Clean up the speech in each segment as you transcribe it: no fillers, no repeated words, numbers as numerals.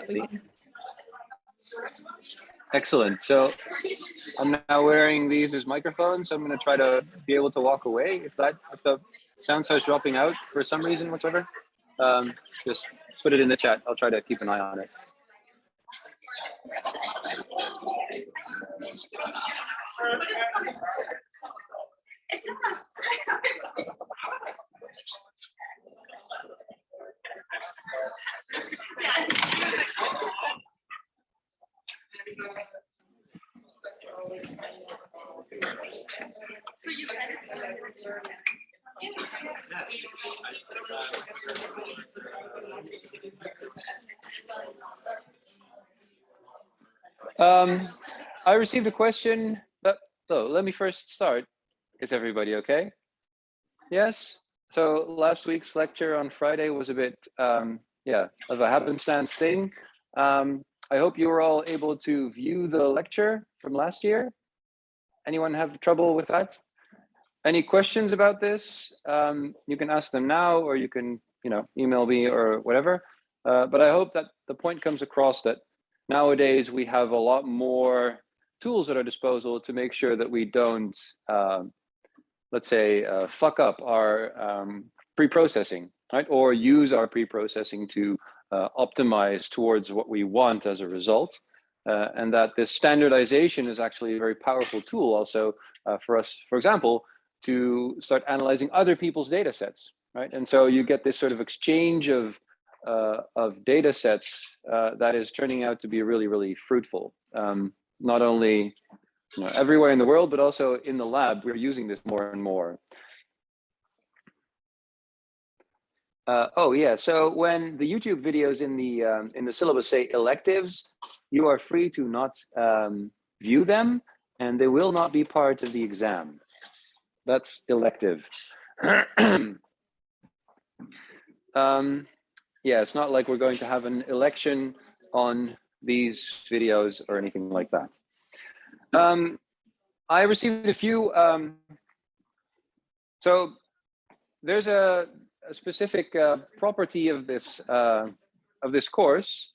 Definitely. Excellent. So I'm now wearing these as microphones. So I'm going to try to be able to walk away. If the sound starts dropping out for some reason whatsoever, just put it in the chat. I'll try to keep an eye on it. I received a question, so let me first start. Is everybody okay? Yes? So last week's lecture on Friday was a bit, yeah, of a happenstance thing. I hope you were all able to view the lecture from last year. Anyone have trouble with that? Any questions about this? You can ask them now, or you can, email me or whatever. But I hope that the point comes across that nowadays we have a lot more tools at our disposal to make sure that we don't, let's say, fuck up our pre-processing, right? Or use our pre-processing to optimize towards what we want as a result. And that this standardization is actually a very powerful tool also for us, for example, to start analyzing other people's data sets, right? And so you get this sort of exchange of data sets that is turning out to be really, really fruitful. Not only everywhere in the world, but also in the lab, we're using this more and more. Oh yeah, so when the YouTube videos in the syllabus say electives, you are free to not view them, and they will not be part of the exam. That's elective. Yeah, it's not like we're going to have an election on these videos or anything like that. I received a few, so there's a specific property of this course,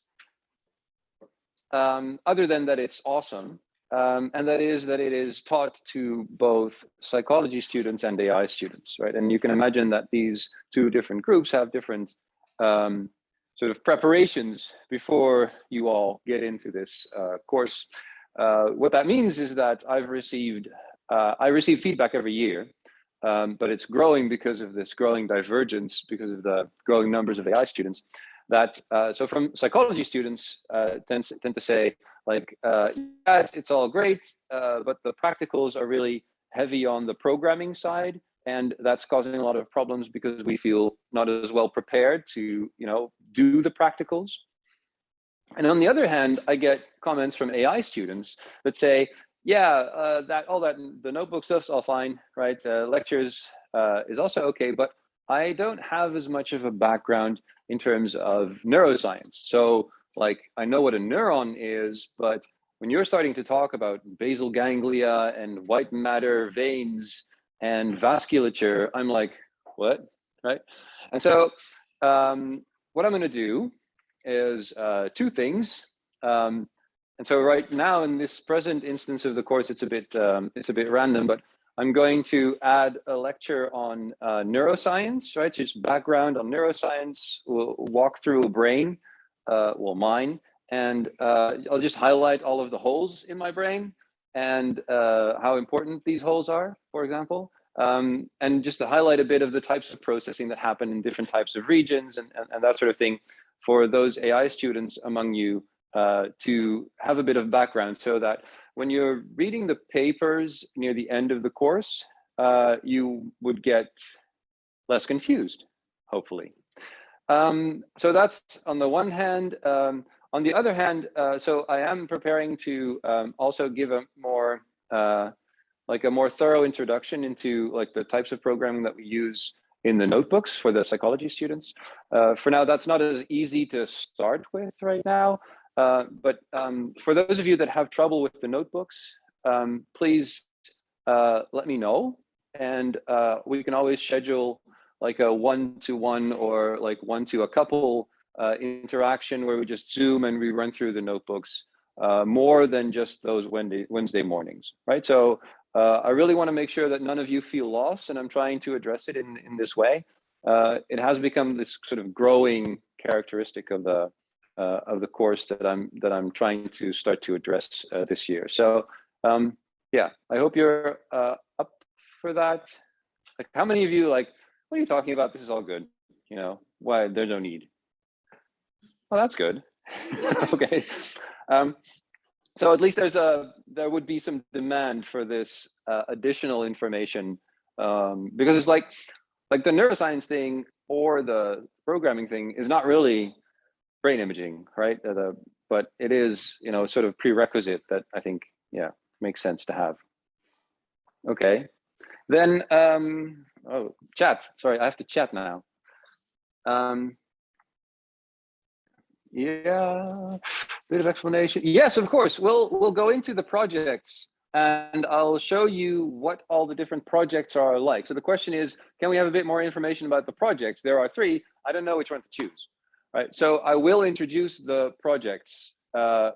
other than that it's awesome, and that is that it is taught to both psychology students and AI students, right? And you can imagine that these two different groups have different sort of preparations before you all get into this course. What that means is that I receive feedback every year, but it's growing because of this growing divergence, because of the growing numbers of AI students. That so from psychology students tend to say like, yeah, it's all great, but the practicals are really heavy on the programming side, and that's causing a lot of problems because we feel not as well prepared to do the practicals. And on the other hand, I get comments from AI students that say, yeah, the notebook stuff's all fine, right? Lectures is also okay, but I don't have as much of a background in terms of neuroscience. So like, I know what a neuron is, but when you're starting to talk about basal ganglia and white matter veins and vasculature, I'm like, what, right? And so what I'm gonna do is two things. And so right now in this present instance of the course, it's a bit random, but I'm going to add a lecture on neuroscience, right? Just background on neuroscience. We'll walk through a brain, well, mine, and I'll just highlight all of the holes in my brain and how important these holes are, for example, and just to highlight a bit of the types of processing that happen in different types of regions and that sort of thing for those AI students among you to have a bit of background, so that when you're reading the papers near the end of the course, you would get less confused, hopefully. So that's on the one hand. On the other hand, so I am preparing to also give a more like a more thorough introduction into like the types of programming that we use in the notebooks for the psychology students. For now, that's not as easy to start with right now. But for those of you that have trouble with the notebooks, please let me know, and we can always schedule like a one-to-one or like one to a couple interaction where we just Zoom and we run through the notebooks more than just those Wednesday mornings, right? So I really want to make sure that none of you feel lost, and I'm trying to address it in this way. It has become this sort of growing characteristic of the course that I'm trying to start to address this year. So yeah, I hope you're up for that. Like, how many of you like, what are you talking about? This is all good. You know, why there's no need. Well, that's good. Okay. So at least there would be some demand for this additional information, because it's like the neuroscience thing or the programming thing is not really brain imaging, right? But it is, you know, sort of prerequisite that I think, yeah, makes sense to have. Okay, then oh, chat. Sorry, I have to chat now. Yeah, bit of explanation. Yes, of course. We'll go into the projects and I'll show you what all the different projects are like. So the question is, can we have a bit more information about the projects? There are 3. I don't know which one to choose. Right. So I will introduce the projects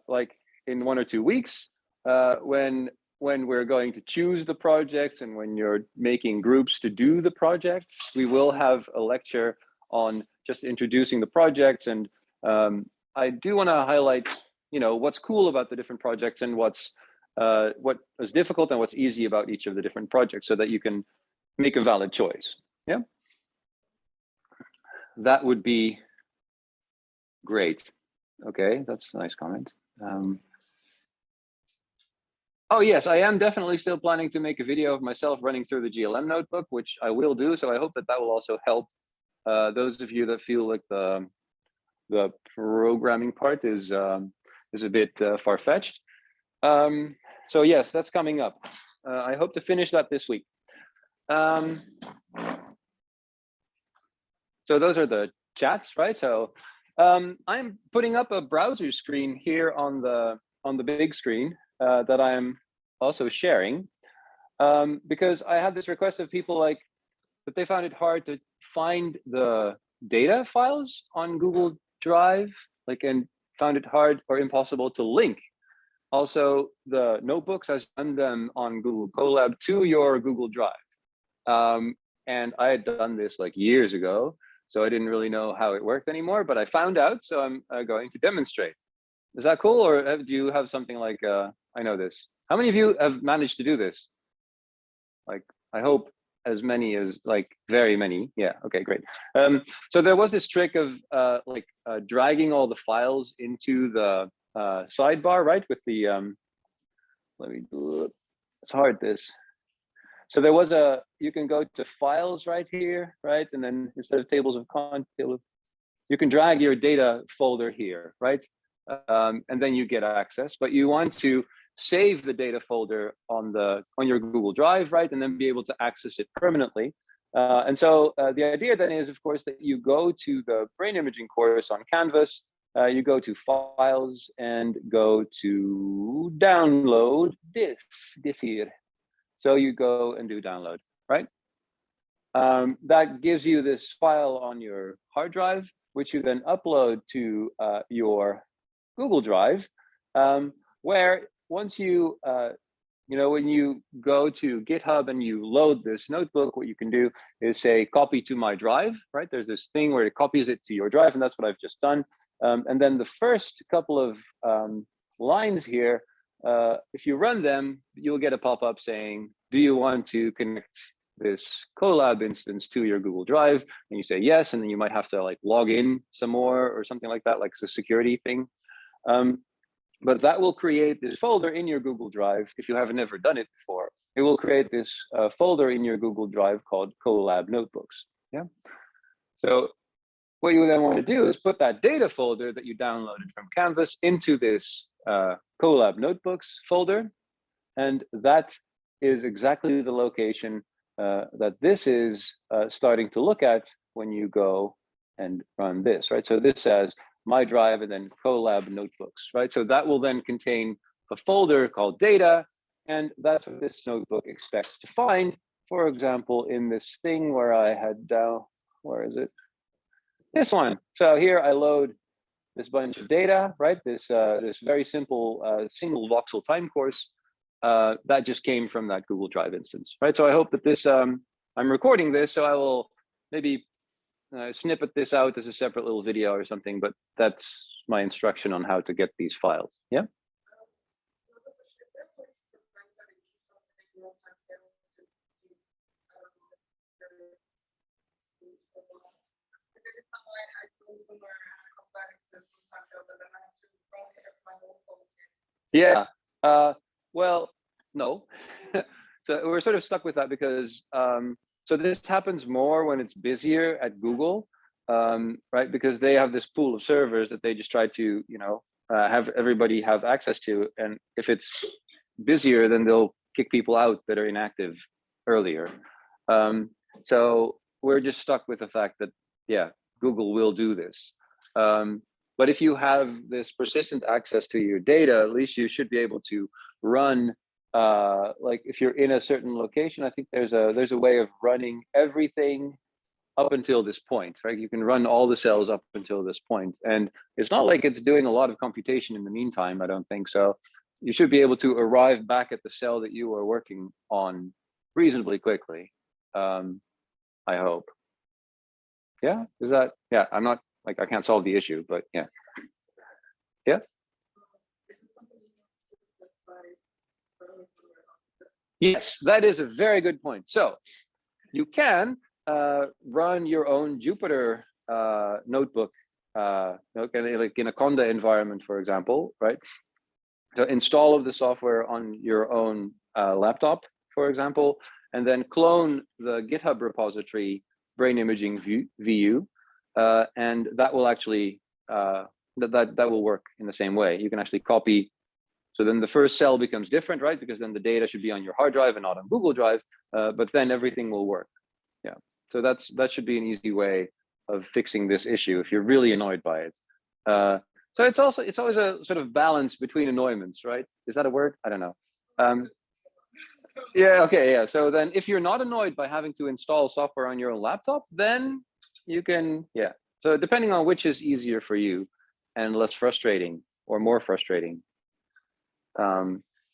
like in 1 or 2 weeks when we're going to choose the projects and when you're making groups to do the projects. We will have a lecture on just introducing the projects, and I do want to highlight, you know, what's cool about the different projects and what is difficult and what's easy about each of the different projects, so that you can make a valid choice. Yeah, that would be great. Okay, that's a nice comment. Oh yes, I am definitely still planning to make a video of myself running through the GLM notebook, which I will do. So I hope that will also help those of you that feel like the programming part is a bit far-fetched. So yes, that's coming up. I hope to finish that this week. So those are the chats, right? So I'm putting up a browser screen here on the big screen that I'm also sharing, because I have this request of people like that they found it hard to find the data files on Google Drive, like, and found it hard or impossible to link also the notebooks as done them on Google Colab to your Google Drive. And I had done this like years ago, so I didn't really know how it worked anymore, but I found out, so I'm going to demonstrate. Is that cool, or do you have something like, I know this. How many of you have managed to do this? Like, I hope as many as, like, very many. Yeah, okay, great. So there was this trick of dragging all the files into the sidebar, right? With the, let me do it. It's hard, this. So there was you can go to files right here, right? And then instead of tables of content, you can drag your data folder here, right? And then you get access, but you want to save the data folder on your Google Drive, right? And then be able to access it permanently. And so the idea then is, of course, that you go to the brain imaging course on Canvas, you go to files and go to download this here. So you go and do download, right? That gives you this file on your hard drive, which you then upload to your Google Drive, where once you, when you go to GitHub and you load this notebook, what you can do is say, copy to my drive, right? There's this thing where it copies it to your drive, and that's what I've just done. And then the first couple of lines here, if you run them, you'll get a pop-up saying, do you want to connect this Colab instance to your Google Drive? And you say yes, and then you might have to like log in some more or something like that, like it's a security thing. But that will create this folder in your Google Drive. If you haven't ever done it before, it will create this folder in your Google Drive called Colab Notebooks. Yeah. So what you then want to do is put that data folder that you downloaded from Canvas into this Colab Notebooks folder. And that is exactly the location that this is starting to look at when you go and run this, right? So this says my drive and then Colab Notebooks, right? So that will then contain a folder called data, and that's what this notebook expects to find. For example, in this thing where I had, where is it? this one. So here I load this bunch of data, right? This very simple single voxel time course that just came from that Google Drive instance, right? So I hope that this, I'm recording this, so I will maybe snippet this out as a separate little video or something, but that's my instruction on how to get these files. Yeah. Yeah. Well, no. So we're sort of stuck with that because so this happens more when it's busier at Google, right? Because they have this pool of servers that they just try to, have everybody have access to, and if it's busier, then they'll kick people out that are inactive earlier. So we're just stuck with the fact that, yeah, Google will do this. But if you have this persistent access to your data, at least you should be able to run, like if you're in a certain location, I think there's a way of running everything up until this point, right? You can run all the cells up until this point. And it's not like it's doing a lot of computation in the meantime, I don't think so. You should be able to arrive back at the cell that you are working on reasonably quickly, I hope. Yeah, is that, yeah, I'm not, like, I can't solve the issue, but yeah. Yeah. Yes, that is a very good point. So you can run your own Jupyter notebook, like in a Conda environment, for example, right? So install of the software on your own laptop, for example, and then clone the GitHub repository brain imaging VU, and that will actually that will work in the same way. You can actually copy. So then the first cell becomes different, right? Because then the data should be on your hard drive and not on Google Drive, but then everything will work. Yeah. So that should be an easy way of fixing this issue if you're really annoyed by it. So it's always a sort of balance between annoyments, right? Is that a word? I don't know. Yeah, okay, yeah. So then if you're not annoyed by having to install software on your own laptop, then you can, yeah. So depending on which is easier for you and less frustrating or more frustrating.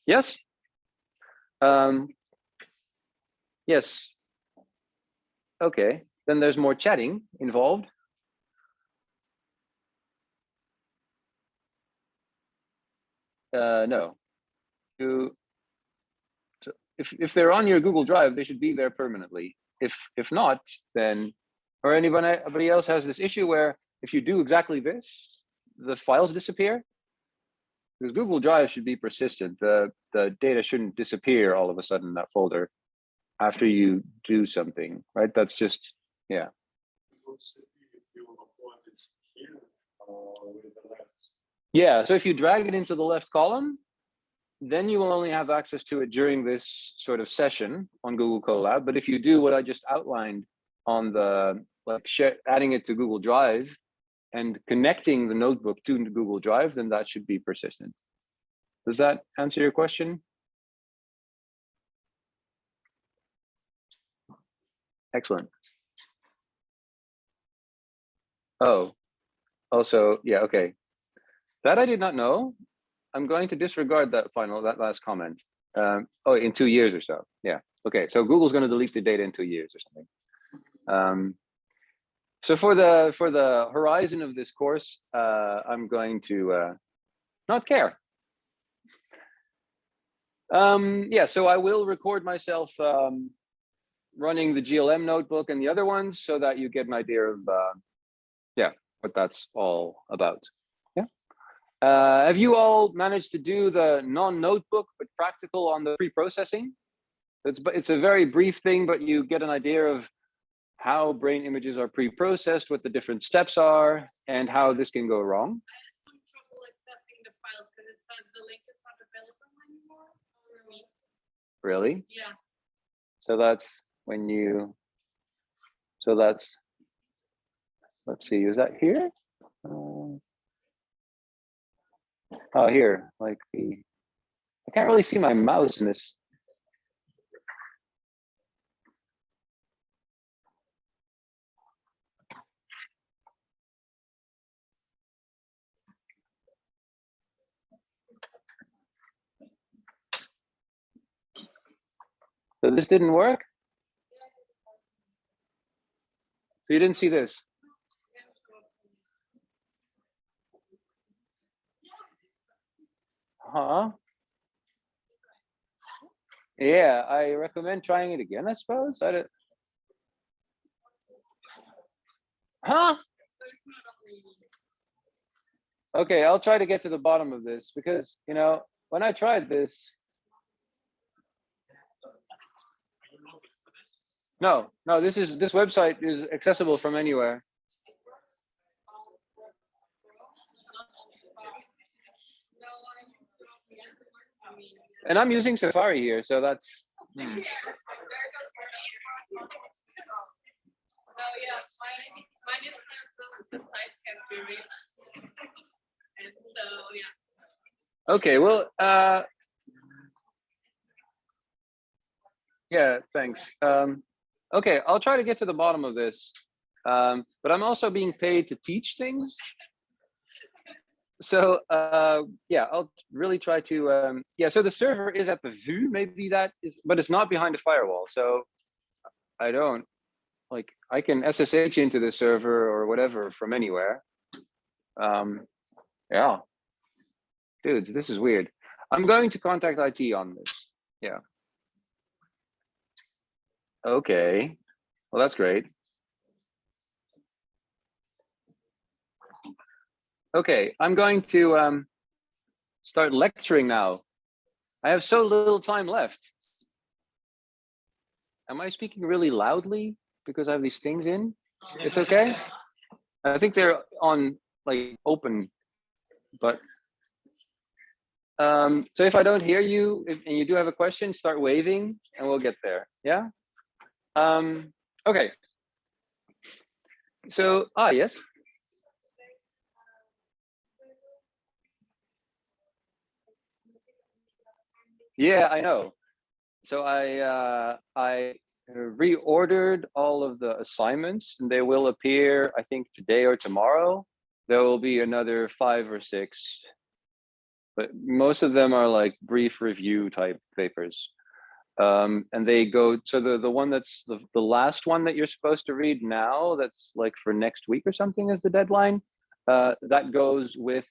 Yes? Yes. Okay, then there's more chatting involved. No. So if they're on your Google Drive, they should be there permanently. If not, then, or anybody else has this issue where if you do exactly this, the files disappear. Because Google Drive should be persistent. The data shouldn't disappear all of a sudden in that folder after you do something, right? That's just, yeah. Yeah, so if you drag it into the left column, then you will only have access to it during this sort of session on Google Colab. But if you do what I just outlined on the, like, adding it to Google Drive and connecting the notebook to Google Drive, then that should be persistent. Does that answer your question? Excellent. Oh, also, yeah, okay. That I did not know. I'm going to disregard that last comment. Oh, in 2 years or so. Yeah. Okay. So Google's going to delete the data in 2 years or something. So for the horizon of this course, I'm going to not care. Yeah. So I will record myself running the GLM notebook and the other ones so that you get an idea of yeah, what that's all about. Yeah. Have you all managed to do the non-notebook but practical on the pre-processing? It's a very brief thing, but you get an idea of how brain images are pre-processed, what the different steps are, and how this can go wrong. I had some trouble accessing the files because it says the link is not available anymore for me. Really? Yeah. So that's when you, so that's, let's see, is that here? Oh, here, like I can't really see my mouse in this. So this didn't work? So you didn't see this? Huh? Yeah, I recommend trying it again, I suppose. Huh? Okay, I'll try to get to the bottom of this because, you know, when I tried this, no, this website is accessible from anywhere. And I'm using Safari here, so that's. Oh yeah, mine it says the site can be reached, and so yeah. Okay, well, yeah, thanks. Okay, I'll try to get to the bottom of this, but I'm also being paid to teach things. So yeah, I'll really try to. Yeah, so the server is at the view, maybe that is, but it's not behind a firewall. So I don't. Like, I can SSH into the server or whatever from anywhere. Yeah, dudes, this is weird. I'm going to contact IT on this. Yeah. Okay, well, that's great. Okay, I'm going to start lecturing now. I have so little time left. Am I speaking really loudly because I have these things in? It's okay. I think they're on like open, but so if I don't hear you and you do have a question, start waving and we'll get there. Yeah. Okay. So yes. Yeah, I know. So I reordered all of the assignments and they will appear, I think, today or tomorrow. There will be another 5 or 6, but most of them are like brief review type papers. And they go, so the one that's the last one that you're supposed to read now, that's like for next week or something is the deadline. That goes with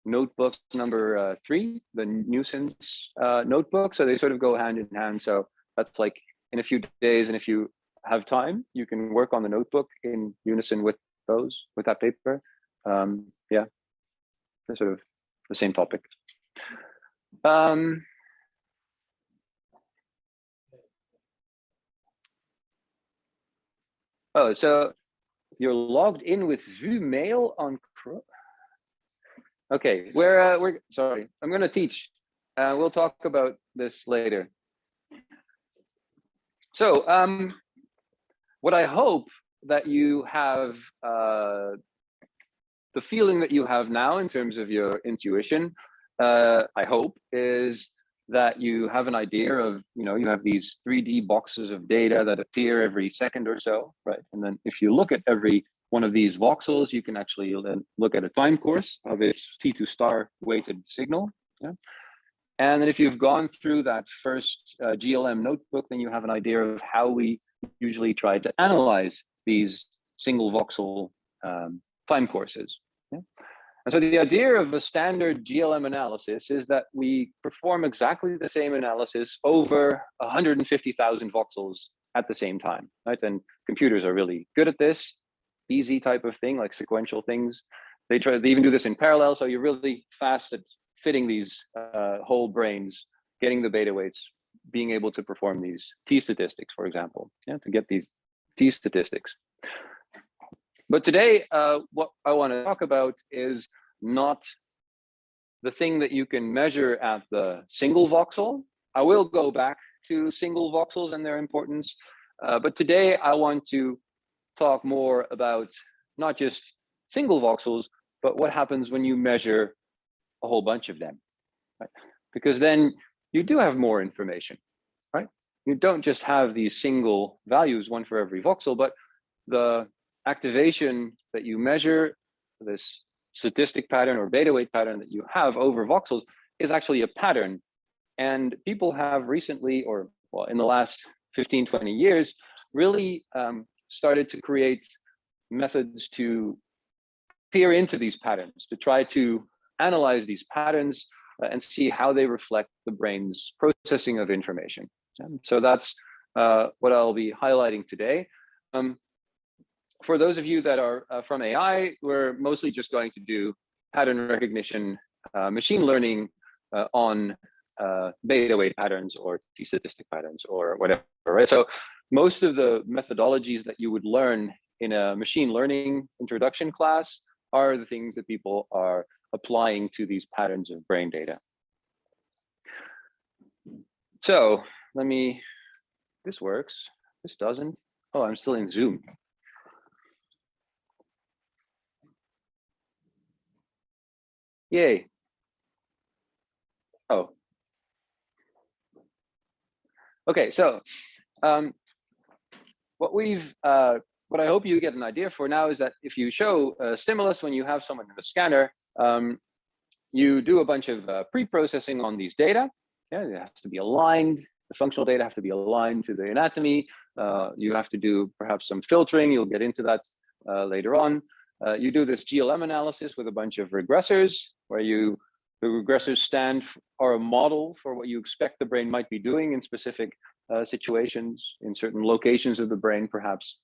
notebook number 3, the nuisance notebook. So they sort of go hand in hand. So that's like in a few days, and if you have time, you can work on the notebook in unison with that paper. Yeah, they're sort of the same topic. Oh, so you're logged in with VueMail on Chrome. Okay, we're sorry. I'm going to teach. We'll talk about this later. So, what I hope that you have, the feeling that you have now in terms of your intuition, I hope, is that you have an idea of, you have these 3D boxes of data that appear every second or so, right? And then if you look at every one of these voxels, you can actually then look at a time course of its T2 star weighted signal. Yeah? And then if you've gone through that first GLM notebook, then you have an idea of how we usually try to analyze these single voxel time courses. Yeah? And so the idea of a standard GLM analysis is that we perform exactly the same analysis over 150,000 voxels at the same time, right? And computers are really good at this, easy type of thing, like sequential things. They even do this in parallel, so you're really fast at fitting these whole brains, getting the beta weights, being able to perform these T statistics, for example, to get these T statistics. But today, what I want to talk about is not the thing that you can measure at the single voxel. I will go back to single voxels and their importance, but today I want to talk more about not just single voxels, but what happens when you measure a whole bunch of them, right? Because then you do have more information, right? You don't just have these single values, one for every voxel, but the activation that you measure, this statistic pattern or beta weight pattern that you have over voxels, is actually a pattern And people have recently, or well, in the last 15, 20 years, really started to create methods to peer into these patterns, to try to analyze these patterns and see how they reflect the brain's processing of information. So that's what I'll be highlighting today. For those of you that are from AI, we're mostly just going to do pattern recognition, machine learning on beta weight patterns or t-statistic patterns or whatever, right? So most of the methodologies that you would learn in a machine learning introduction class are the things that people are applying to these patterns of brain data. So let me, this works, this doesn't. Oh, I'm still in Zoom. Yay. Oh. Okay, so what I hope you get an idea for now is that if you show a stimulus when you have someone in the scanner, you do a bunch of pre-processing on these data. Yeah, it has to be aligned. The functional data have to be aligned to the anatomy. You have to do perhaps some filtering. You'll get into that later on. You do this GLM analysis with a bunch of regressors, where the regressors are a model for what you expect the brain might be doing in specific situations, in certain locations of the brain, perhaps.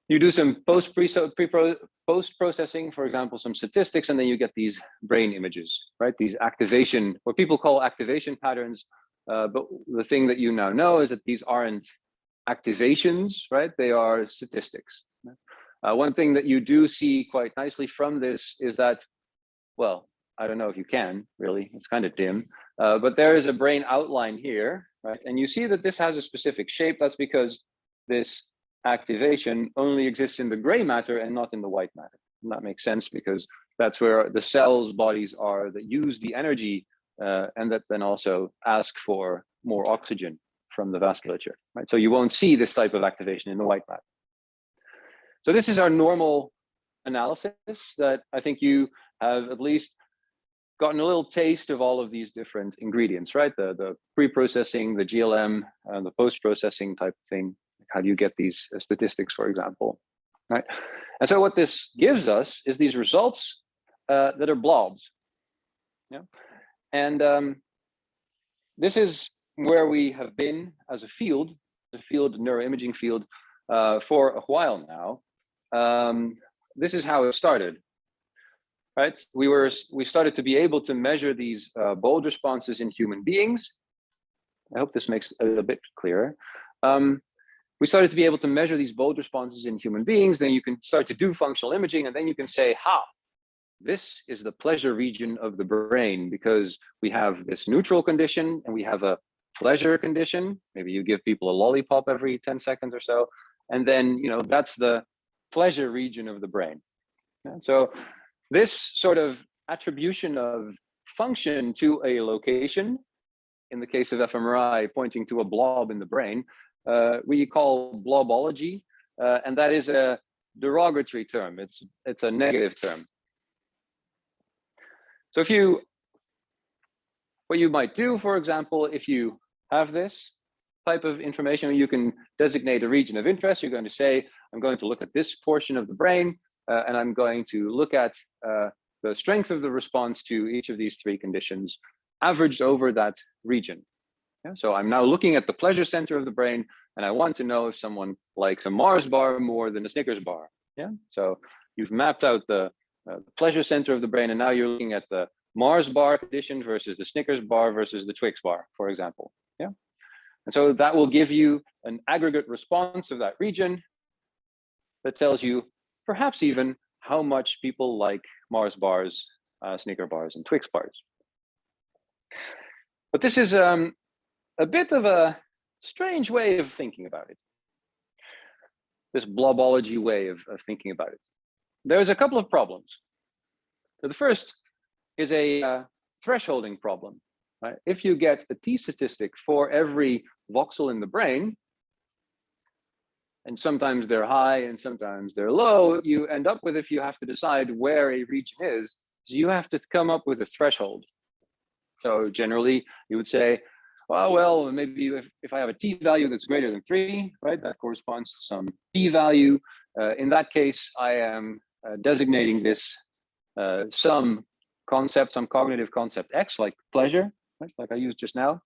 You do some post-processing, for example, some statistics, and then you get these brain images, right? These activation, what people call activation patterns. But the thing that you now know is that these aren't activations, right? They are statistics. One thing that you do see quite nicely from this is that, well, I don't know if you can, really, it's kind of dim, but there is a brain outline here, right? And you see that this has a specific shape. That's because this activation only exists in the gray matter and not in the white matter. And that makes sense because that's where the cells bodies are that use the energy and that then also ask for more oxygen from the vasculature, right? So you won't see this type of activation in the white matter. So this is our normal analysis that I think you have at least gotten a little taste of all of these different ingredients, right? The pre-processing, the GLM, and the post-processing type of thing. How do you get these statistics, for example, right? And so what this gives us is these results that are blobs. Yeah, and this is where we have been as a field, neuroimaging field, for a while now. This is how it started, right? We started to be able to measure these bold responses in human beings. I hope this makes it a bit clearer. We started to be able to measure these bold responses in human beings. Then you can start to do functional imaging, and then you can say, ha, this is the pleasure region of the brain, because we have this neutral condition and we have a pleasure condition. Maybe you give people a lollipop every 10 seconds or so. And then, you know, that's the pleasure region of the brain. And so this sort of attribution of function to a location, in the case of fMRI, pointing to a blob in the brain, we call Blobology, and that is a derogatory term. It's a negative term. So what you might do, for example, if you have this type of information, you can designate a region of interest. You're going to say, I'm going to look at this portion of the brain, and I'm going to look at the strength of the response to each of these three conditions, averaged over that region. Yeah? So I'm now looking at the pleasure center of the brain, and I want to know if someone likes a Mars bar more than a Snickers bar. Yeah. So you've mapped out the pleasure center of the brain, and now you're looking at the Mars bar condition versus the Snickers bar versus the Twix bar, for example. Yeah. And so that will give you an aggregate response of that region that tells you perhaps even how much people like Mars bars, Snicker bars, and Twix bars. But this is a bit of a strange way of thinking about it. This blobology way of thinking about it. There's a couple of problems. So the first is a thresholding problem. Right? If you get a t-statistic for every voxel in the brain, and sometimes they're high and sometimes they're low, you end up with, if you have to decide where a region is, you have to come up with a threshold. So generally, you would say, well, maybe if I have a t-value that's greater than 3, right, that corresponds to some p-value. In that case, I am designating this some concept, some cognitive concept x, like pleasure, right, like I used just now.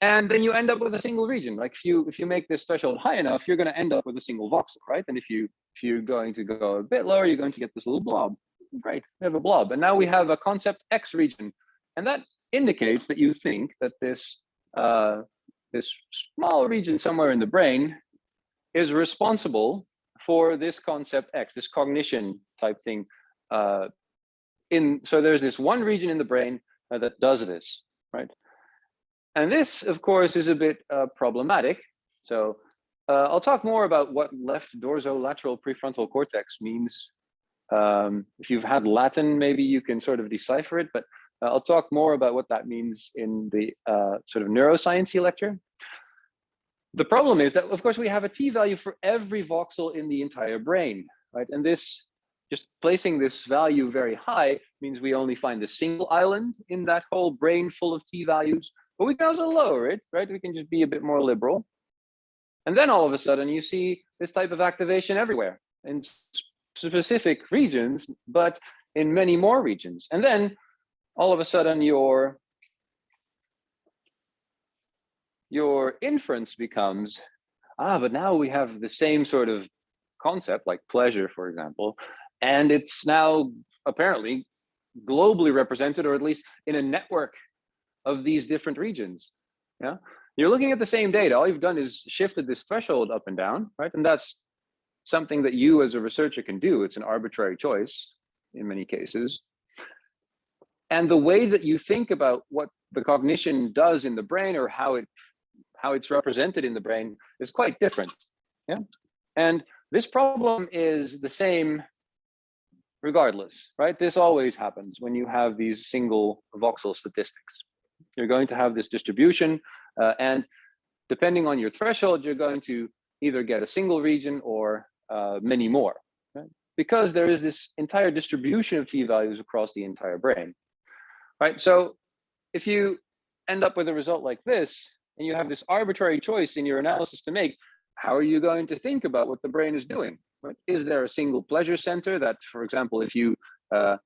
And then you end up with a single region. Like if you make this threshold high enough, you're going to end up with a single voxel, right? And if you're going to go a bit lower, you're going to get this little blob. Great, we have a blob, and now we have a concept x region, and that indicates that you think that this this small region somewhere in the brain is responsible for this concept x, this cognition type thing. So there's this one region in the brain that does this, right? And this, of course, is a bit problematic. So I'll talk more about what left dorsolateral prefrontal cortex means. If you've had Latin, maybe you can sort of decipher it, but I'll talk more about what that means in the sort of neuroscience lecture. The problem is that, of course, we have a t-value for every voxel in the entire brain, right? And this, just placing this value very high means we only find a single island in that whole brain full of t-values, but we can also lower it, right? We can just be a bit more liberal. And then all of a sudden you see this type of activation everywhere in specific regions, but in many more regions. And then all of a sudden your inference becomes, but now we have the same sort of concept, like pleasure, for example, and it's now apparently globally represented, or at least in a network of these different regions. Yeah, you're looking at the same data. All you've done is shifted this threshold up and down, right? And that's something that you as a researcher can do. It's an arbitrary choice in many cases. And the way that you think about what the cognition does in the brain, or how it's represented in the brain, is quite different. Yeah, and this problem is the same regardless, right? This always happens when you have these single voxel statistics. You're going to have this distribution, and depending on your threshold, you're going to either get a single region or many more, right? Because there is this entire distribution of t-values across the entire brain, right? So if you end up with a result like this, and you have this arbitrary choice in your analysis to make, how are you going to think about what the brain is doing? Right? Is there a single pleasure center that, for example, if you are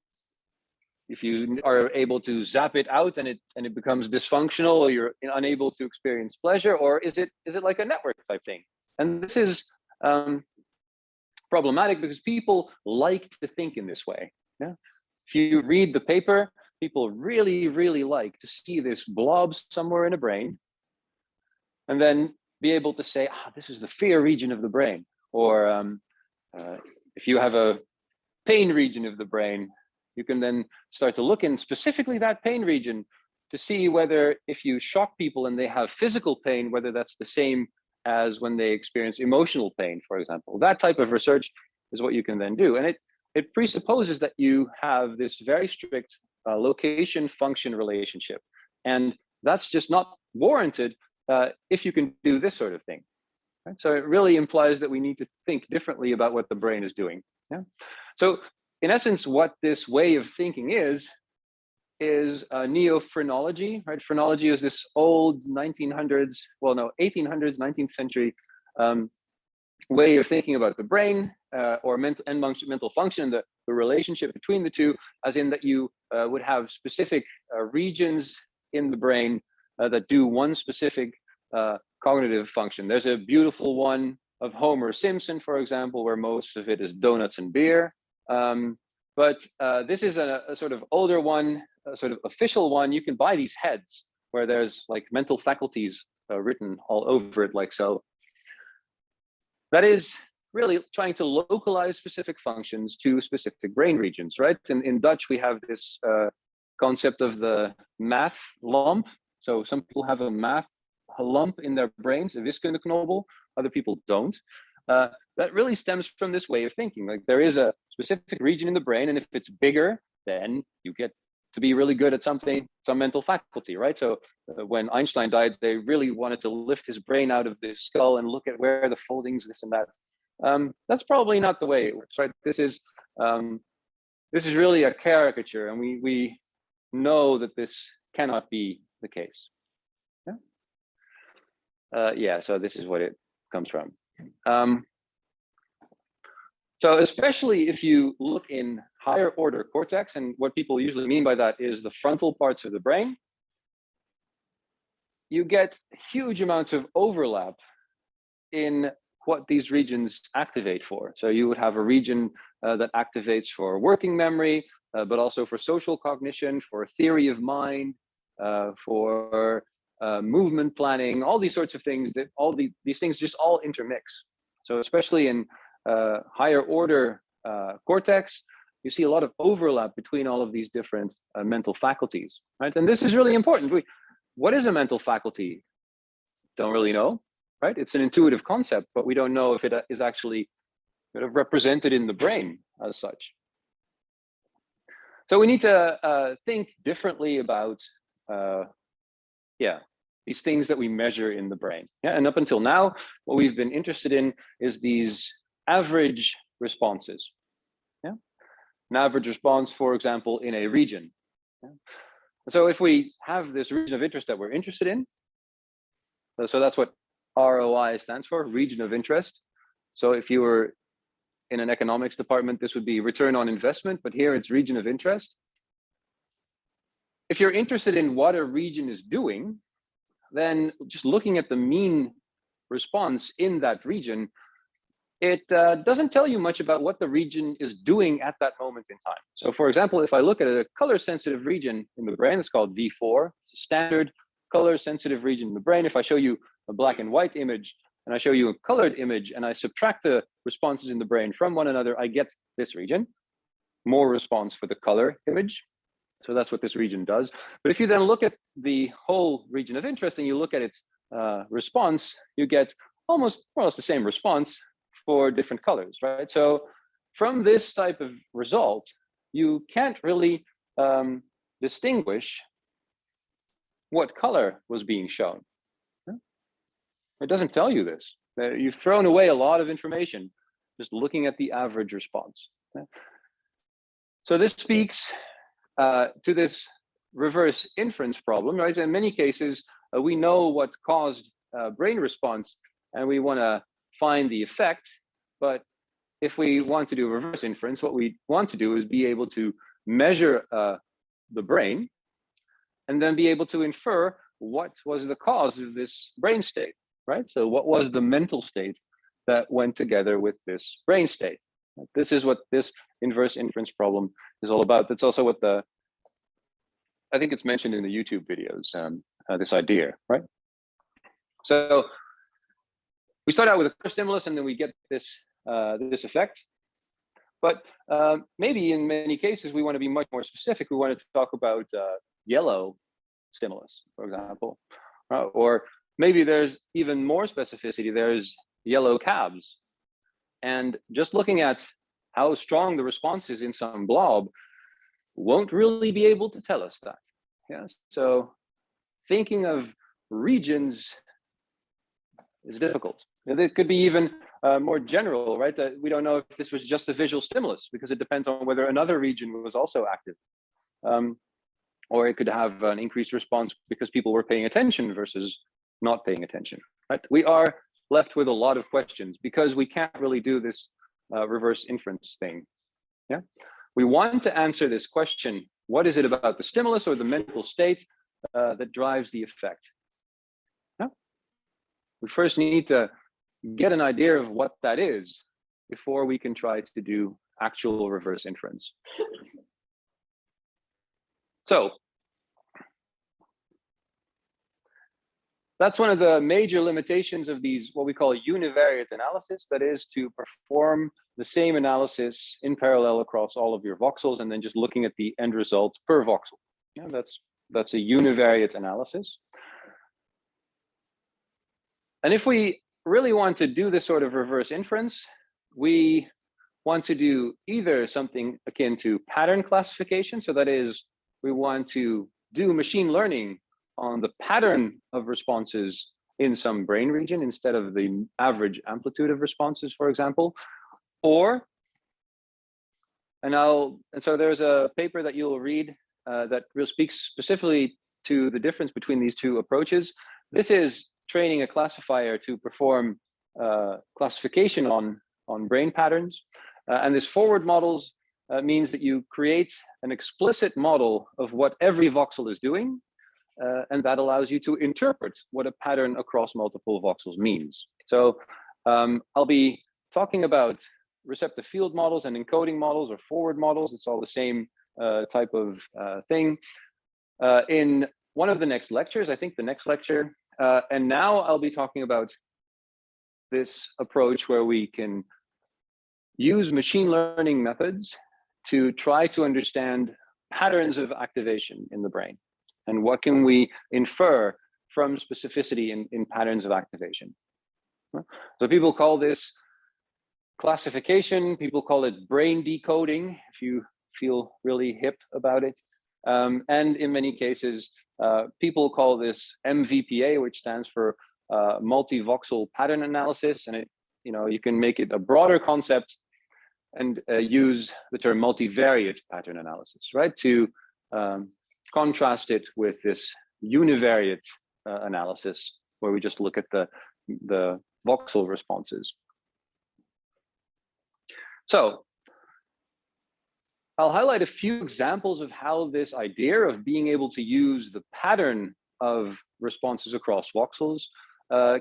able to zap it out and it becomes dysfunctional, or you're unable to experience pleasure, or is it like a network type thing? And this is problematic because people like to think in this way. Yeah, if you read the paper, people really, really like to see this blob somewhere in a brain, and then be able to say, this is the fear region of the brain. Or if you have a pain region of the brain, you can then start to look in specifically that pain region to see whether, if you shock people and they have physical pain, whether that's the same as when they experience emotional pain, for example. That type of research is what you can then do. And it presupposes that you have this very strict location function relationship. And that's just not warranted if you can do this sort of thing. Right? So it really implies that we need to think differently about what the brain is doing. Yeah. So in essence, what this way of thinking is neophenology. Right? Phrenology is this old 1800s, 19th century way of thinking about the brain, or mental function, the relationship between the two, as in that you would have specific regions in the brain that do one specific cognitive function. There's a beautiful one of Homer Simpson, for example, where most of it is donuts and beer. But this is a sort of older one, a sort of official one. You can buy these heads where there's like mental faculties written all over it, like so. That is really trying to localize specific functions to specific brain regions, right? In Dutch, we have this concept of the math lump. So some people have a math lump in their brains, a wiskundeknobbel, other people don't. That really stems from this way of thinking. Like there is a specific region in the brain, and if it's bigger, then you get to be really good at something, some mental faculty, right? So when Einstein died, they really wanted to lift his brain out of this skull and look at where the foldings, this and that. That's probably not the way it works, right? This is really a caricature, and we know that this cannot be the case. Yeah, so this is what it comes from. So especially if you look in higher order cortex, and what people usually mean by that is the frontal parts of the brain, you get huge amounts of overlap in what these regions activate for. So you would have a region that activates for working memory, but also for social cognition, for theory of mind, for movement planning, all these sorts of things, that these things just all intermix. So especially in higher order cortex, you see a lot of overlap between all of these different mental faculties, right? And this is really important. What is a mental faculty? Don't really know, right? It's an intuitive concept, but we don't know if it is actually sort of represented in the brain as such. So we need to think differently about, these things that we measure in the brain. Yeah, and up until now, what we've been interested in is these average responses. Yeah, an average response, for example, in a region. Yeah? So if we have this region of interest that we're interested in, so that's what ROI stands for, region of interest. So if you were in an economics department, this would be return on investment, but here it's region of interest. If you're interested in what a region is doing, then just looking at the mean response in that region, it doesn't tell you much about what the region is doing at that moment in time. So for example, if I look at a color sensitive region in the brain, it's called V4, it's a standard color sensitive region in the brain. If I show you a black and white image and I show you a colored image and I subtract the responses in the brain from one another, I get this region, more response for the color image. So that's what this region does. But if you then look at the whole region of interest and you look at its response, you get almost more or less the same response for different colors, right? So from this type of result, you can't really distinguish what color was being shown. It doesn't tell you this. You've thrown away a lot of information just looking at the average response. So this speaks to this reverse inference problem, right? So in many cases, we know what caused brain response and we want to find the effect. But if we want to do reverse inference, what we want to do is be able to measure the brain and then be able to infer what was the cause of this brain state, right? So what was the mental state that went together with this brain state? This is what this inverse inference problem is all about. That's also what I think it's mentioned in the YouTube videos, this idea, right? So we start out with a clear stimulus and then we get this, this effect. But maybe in many cases, we want to be much more specific. We want to talk about yellow stimulus, for example, or maybe there's even more specificity. There's yellow cabs. And just looking at how strong the response is in some blob won't really be able to tell us that. Yeah. So thinking of regions is difficult. It could be even more general, right? That we don't know if this was just a visual stimulus because it depends on whether another region was also active. Or it could have an increased response because people were paying attention versus not paying attention, right? We are left with a lot of questions because we can't really do this reverse inference thing. Yeah. We want to answer this question, what is it about the stimulus or the mental state that drives the effect? Yeah. We first need to get an idea of what that is before we can try to do actual reverse inference. So that's one of the major limitations of these, what we call univariate analysis, that is to perform the same analysis in parallel across all of your voxels and then just looking at the end result per voxel. Yeah, that's a univariate analysis. And if we really want to do this sort of reverse inference, we want to do either something akin to pattern classification. So that is, we want to do machine learning on the pattern of responses in some brain region instead of the average amplitude of responses, for example. Or, and so there's a paper that you'll read that speaks specifically to the difference between these two approaches. This is training a classifier to perform classification on brain patterns. And this forward models means that you create an explicit model of what every voxel is doing. And that allows you to interpret what a pattern across multiple voxels means. So I'll be talking about receptive field models and encoding models or forward models. It's all the same type of thing. In one of the next lectures, I think the next lecture, and now I'll be talking about this approach where we can use machine learning methods to try to understand patterns of activation in the brain. And what can we infer from specificity in patterns of activation? So people call this classification, people call it brain decoding, if you feel really hip about it. And in many cases, people call this MVPA, which stands for multivoxel pattern analysis. And you can make it a broader concept and use the term multivariate pattern analysis, right? To contrast it with this univariate analysis, where we just look at the voxel responses. So I'll highlight a few examples of how this idea of being able to use the pattern of responses across voxels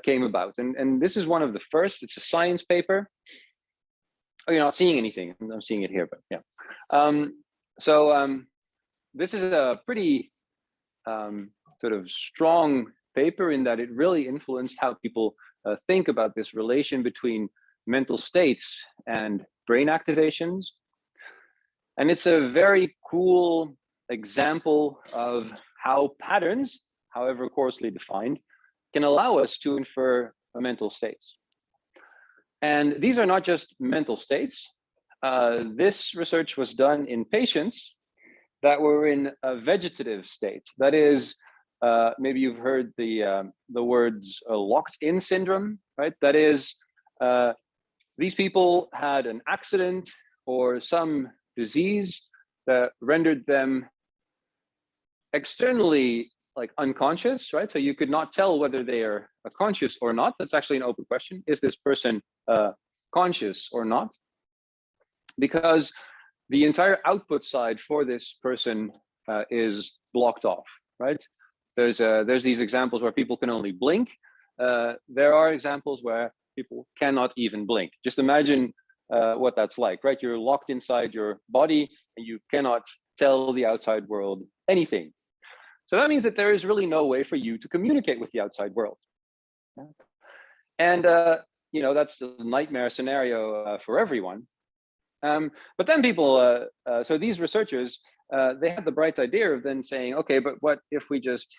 came about. And this is one of the first. It's a science paper. Oh, you're not seeing anything. I'm seeing it here, but yeah. This is a pretty sort of strong paper in that it really influenced how people think about this relation between mental states and brain activations. And it's a very cool example of how patterns, however coarsely defined, can allow us to infer mental states. And these are not just mental states. This research was done in patients that were in a vegetative state. That is, maybe you've heard the words locked-in syndrome, right? That is, these people had an accident or some disease that rendered them externally like unconscious, right? So you could not tell whether they are conscious or not. That's actually an open question. Is this person conscious or not? Because the entire output side for this person is blocked off, right? There's these examples where people can only blink. There are examples where people cannot even blink. Just imagine what that's like, right? You're locked inside your body and you cannot tell the outside world anything. So that means that there is really no way for you to communicate with the outside world. And that's a nightmare scenario for everyone. But then people, so these researchers, they had the bright idea of then saying, okay, but what if we just,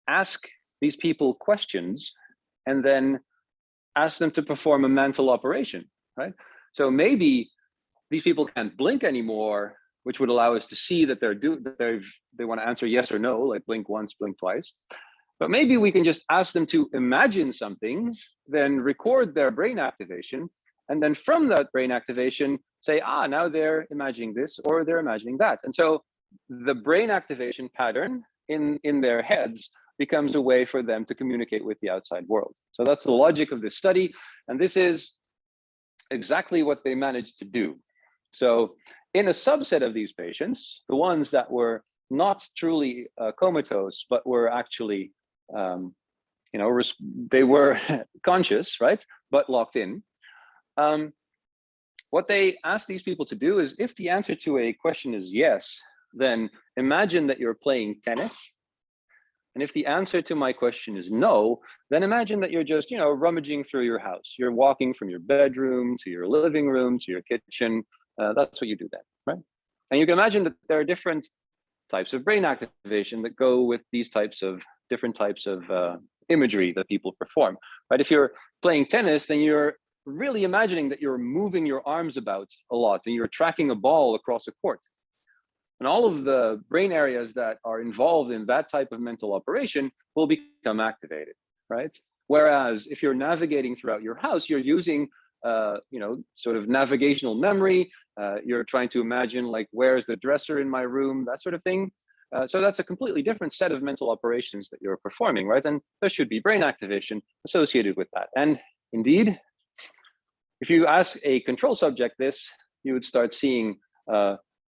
ask these people questions and then ask them to perform a mental operation, right? So maybe these people can't blink anymore, which would allow us to see that they want to answer yes or no, like blink once, blink twice. But maybe we can just ask them to imagine something, then record their brain activation, and then from that brain activation, say, now they're imagining this or they're imagining that. And so the brain activation pattern in their heads becomes a way for them to communicate with the outside world. So that's the logic of this study. And this is exactly what they managed to do. So in a subset of these patients, the ones that were not truly comatose, but were actually, they were conscious, right? But locked in. What they asked these people to do is, if the answer to a question is yes, then imagine that you're playing tennis. And if the answer to my question is no, then imagine that you're just, rummaging through your house. You're walking from your bedroom to your living room to your kitchen. That's what you do then, right? And you can imagine that there are different types of brain activation that go with these different types of imagery that people perform, right? If you're playing tennis, then you're really imagining that you're moving your arms about a lot and you're tracking a ball across a court. And all of the brain areas that are involved in that type of mental operation will become activated, right? Whereas if you're navigating throughout your house, you're using, sort of navigational memory. You're trying to imagine, like, where's the dresser in my room, that sort of thing. So that's a completely different set of mental operations that you're performing, right? And there should be brain activation associated with that. And indeed, if you ask a control subject this, you would start seeing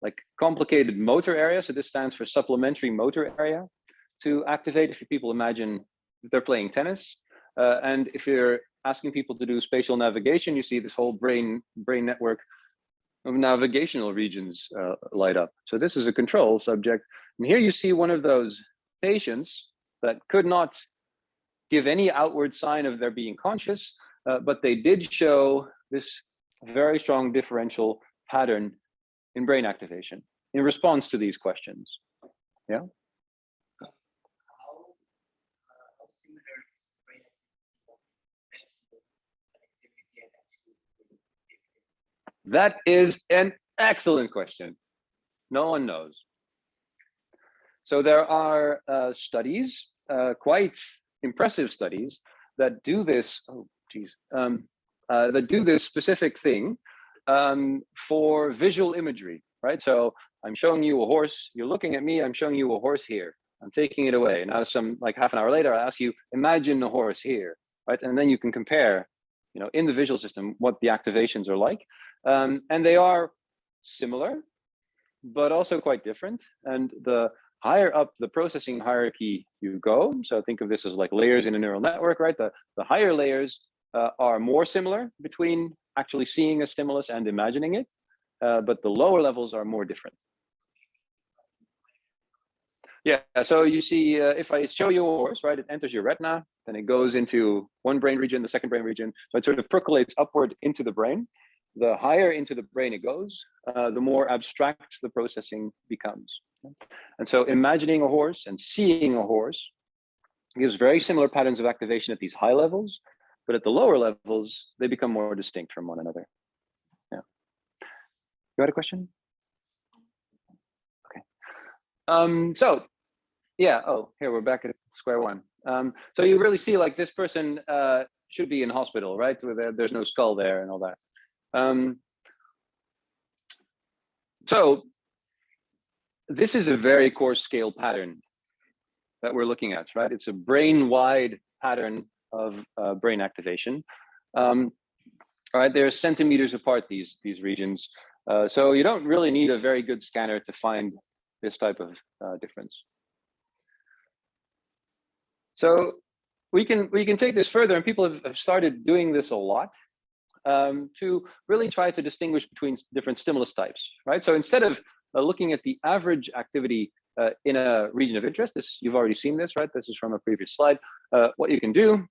like complicated motor area. So this stands for supplementary motor area to activate. If people imagine that they're playing tennis, and if you're asking people to do spatial navigation, you see this whole brain network of navigational regions light up. So this is a control subject. And here you see one of those patients that could not give any outward sign of their being conscious, but they did show this very strong differential pattern in brain activation in response to these questions. Yeah. That is an excellent question. No one knows. So there are studies, quite impressive studies, that do this. Oh, geez, that do this specific thing for visual imagery, right? So I'm showing you a horse. You're looking at me. I'm showing you a horse here. I'm taking it away. Now, like half an hour later, I ask you, imagine a horse here, right? And then you can compare, in the visual system, what the activations are like. And they are similar, but also quite different. And the higher up the processing hierarchy you go, so think of this as like layers in a neural network, right? The higher layers are more similar between actually seeing a stimulus and imagining it, but the lower levels are more different. Yeah, so you see, if I show you a horse, right, it enters your retina, then it goes into one brain region, the second brain region, so it sort of percolates upward into the brain. The higher into the brain it goes, the more abstract the processing becomes. And so imagining a horse and seeing a horse gives very similar patterns of activation at these high levels, but at the lower levels, they become more distinct from one another. Yeah. You had a question? Okay. So, yeah, here we're back at square one. So you really see like this person should be in hospital, right? There's no skull there and all that. So this is a very coarse scale pattern that we're looking at, right? It's a brain-wide pattern of brain activation. All right, they're centimeters apart, these regions. So you don't really need a very good scanner to find this type of difference. So we can take this further, and people have started doing this a lot to really try to distinguish between different stimulus types, right? So instead of looking at the average activity in a region of interest, you've already seen this, right? This is from a previous slide. What you can do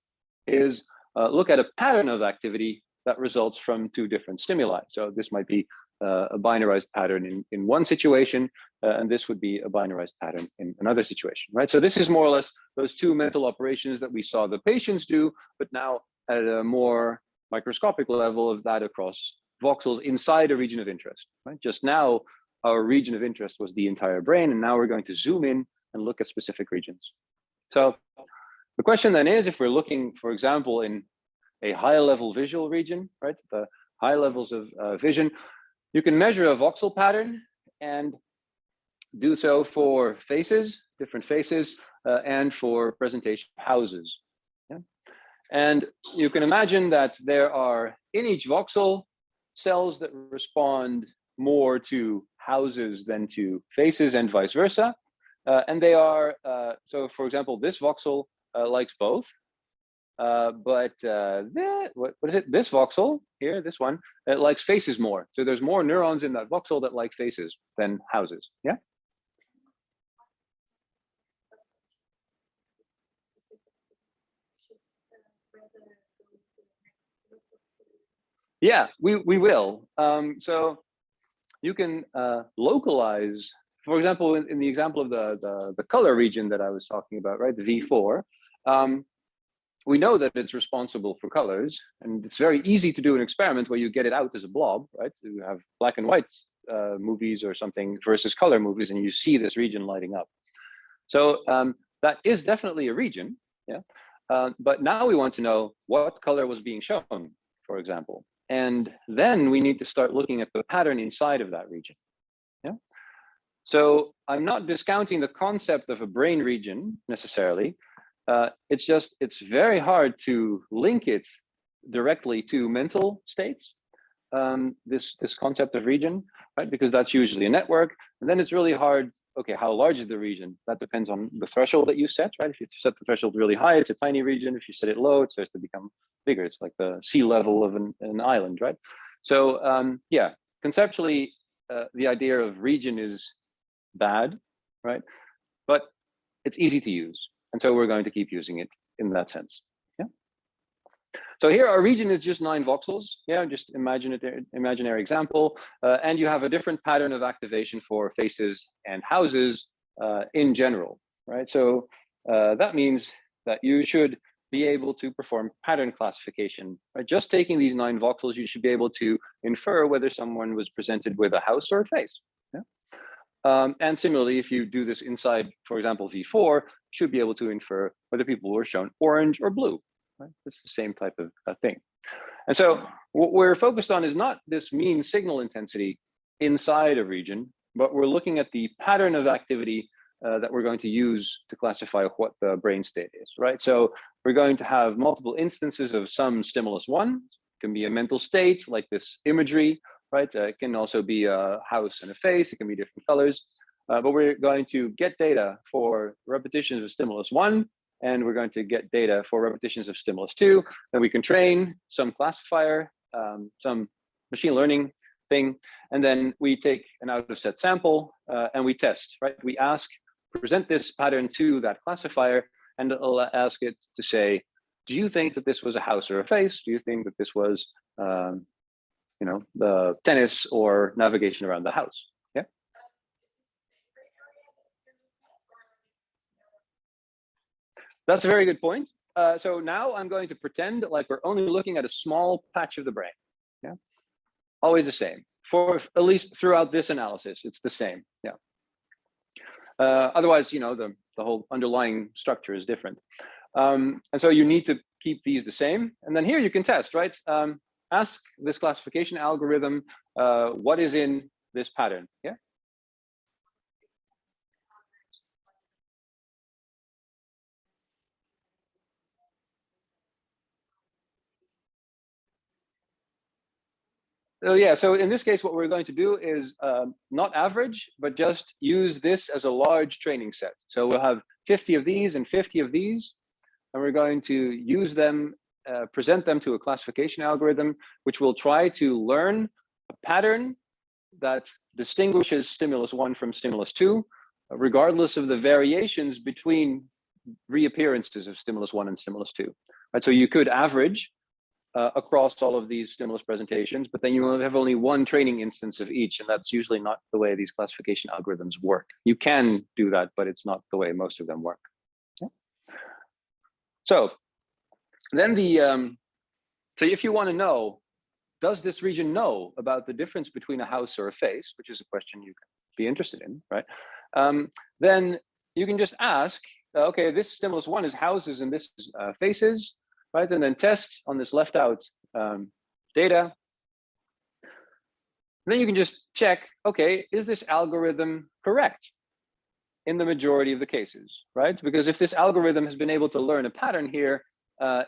is look at a pattern of activity that results from two different stimuli. So this might be a binarized pattern in one situation, and this would be a binarized pattern in another situation, right? So this is more or less those two mental operations that we saw the patients do, but now at a more microscopic level of that across voxels inside a region of interest, right? Just now, our region of interest was the entire brain, and now we're going to zoom in and look at specific regions. So the question then is, if we're looking, for example, in a high level visual region, right? The high levels of vision, you can measure a voxel pattern and do so for faces, different faces, and for presentation houses. Yeah? And you can imagine that there are in each voxel cells that respond more to houses than to faces and vice versa. And they are, so for example, this voxel likes both. What is it? This voxel here, this one, it likes faces more. So there's more neurons in that voxel that like faces than houses. Yeah. Yeah, we will. So you can localize, for example, in the example of the color region that I was talking about, right? The V4. We know that it's responsible for colors, and it's very easy to do an experiment where you get it out as a blob, right? You have black and white movies or something versus color movies, and you see this region lighting up. So that is definitely a region, yeah. But now we want to know what color was being shown, for example. And then we need to start looking at the pattern inside of that region, yeah. So I'm not discounting the concept of a brain region necessarily. It's very hard to link it directly to mental states. This concept of region, right? Because that's usually a network. And then it's really hard, okay, how large is the region? That depends on the threshold that you set, right? If you set the threshold really high, it's a tiny region. If you set it low, it starts to become bigger. It's like the sea level of an island, right? So yeah, conceptually, the idea of region is bad, right? But it's easy to use. And so we're going to keep using it in that sense. Yeah. So here our region is just 9 voxels. Yeah, just imaginary example. And you have a different pattern of activation for faces and houses in general, right? So that means that you should be able to perform pattern classification. Right? Just taking these 9 voxels, you should be able to infer whether someone was presented with a house or a face. Yeah? And similarly, if you do this inside, for example, V4, you should be able to infer whether people were shown orange or blue. Right? It's the same type of thing. And so what we're focused on is not this mean signal intensity inside a region, but we're looking at the pattern of activity that we're going to use to classify what the brain state is, right? So we're going to have multiple instances of some stimulus one. It can be a mental state like this imagery, right? It can also be a house and a face. It can be different colors, but we're going to get data for repetitions of stimulus one, and we're going to get data for repetitions of stimulus two. Then we can train some classifier, some machine learning thing, and then we take an out of set sample and we test, right? We ask, present this pattern to that classifier, and it'll ask it to say, do you think that this was a house or a face? Do you think that this was, you know, the tennis or navigation around the house? Yeah. That's a very good point. So now I'm going to pretend like we're only looking at a small patch of the brain. Yeah. Always the same. For at least throughout this analysis, it's the same. Yeah. Otherwise, you know, the whole underlying structure is different. And so you need to keep these the same. And then here you can test, right? Ask this classification algorithm, what is in this pattern? Yeah. So yeah, so in this case, what we're going to do is not average, but just use this as a large training set. So we'll have 50 of these and 50 of these, and we're going to use them, present them to a classification algorithm, which will try to learn a pattern that distinguishes stimulus one from stimulus two, regardless of the variations between reappearances of stimulus one and stimulus two. Right, so you could average across all of these stimulus presentations, but then you will have only one training instance of each, and that's usually not the way these classification algorithms work. You can do that, but it's not the way most of them work. Okay. So then so if you want to know, does this region know about the difference between a house or a face, which is a question you can be interested in, right? Then you can just ask, okay, this stimulus one is houses and this is faces, right? And then test on this left out data. And then you can just check, okay, is this algorithm correct in the majority of the cases, right? Because if this algorithm has been able to learn a pattern here,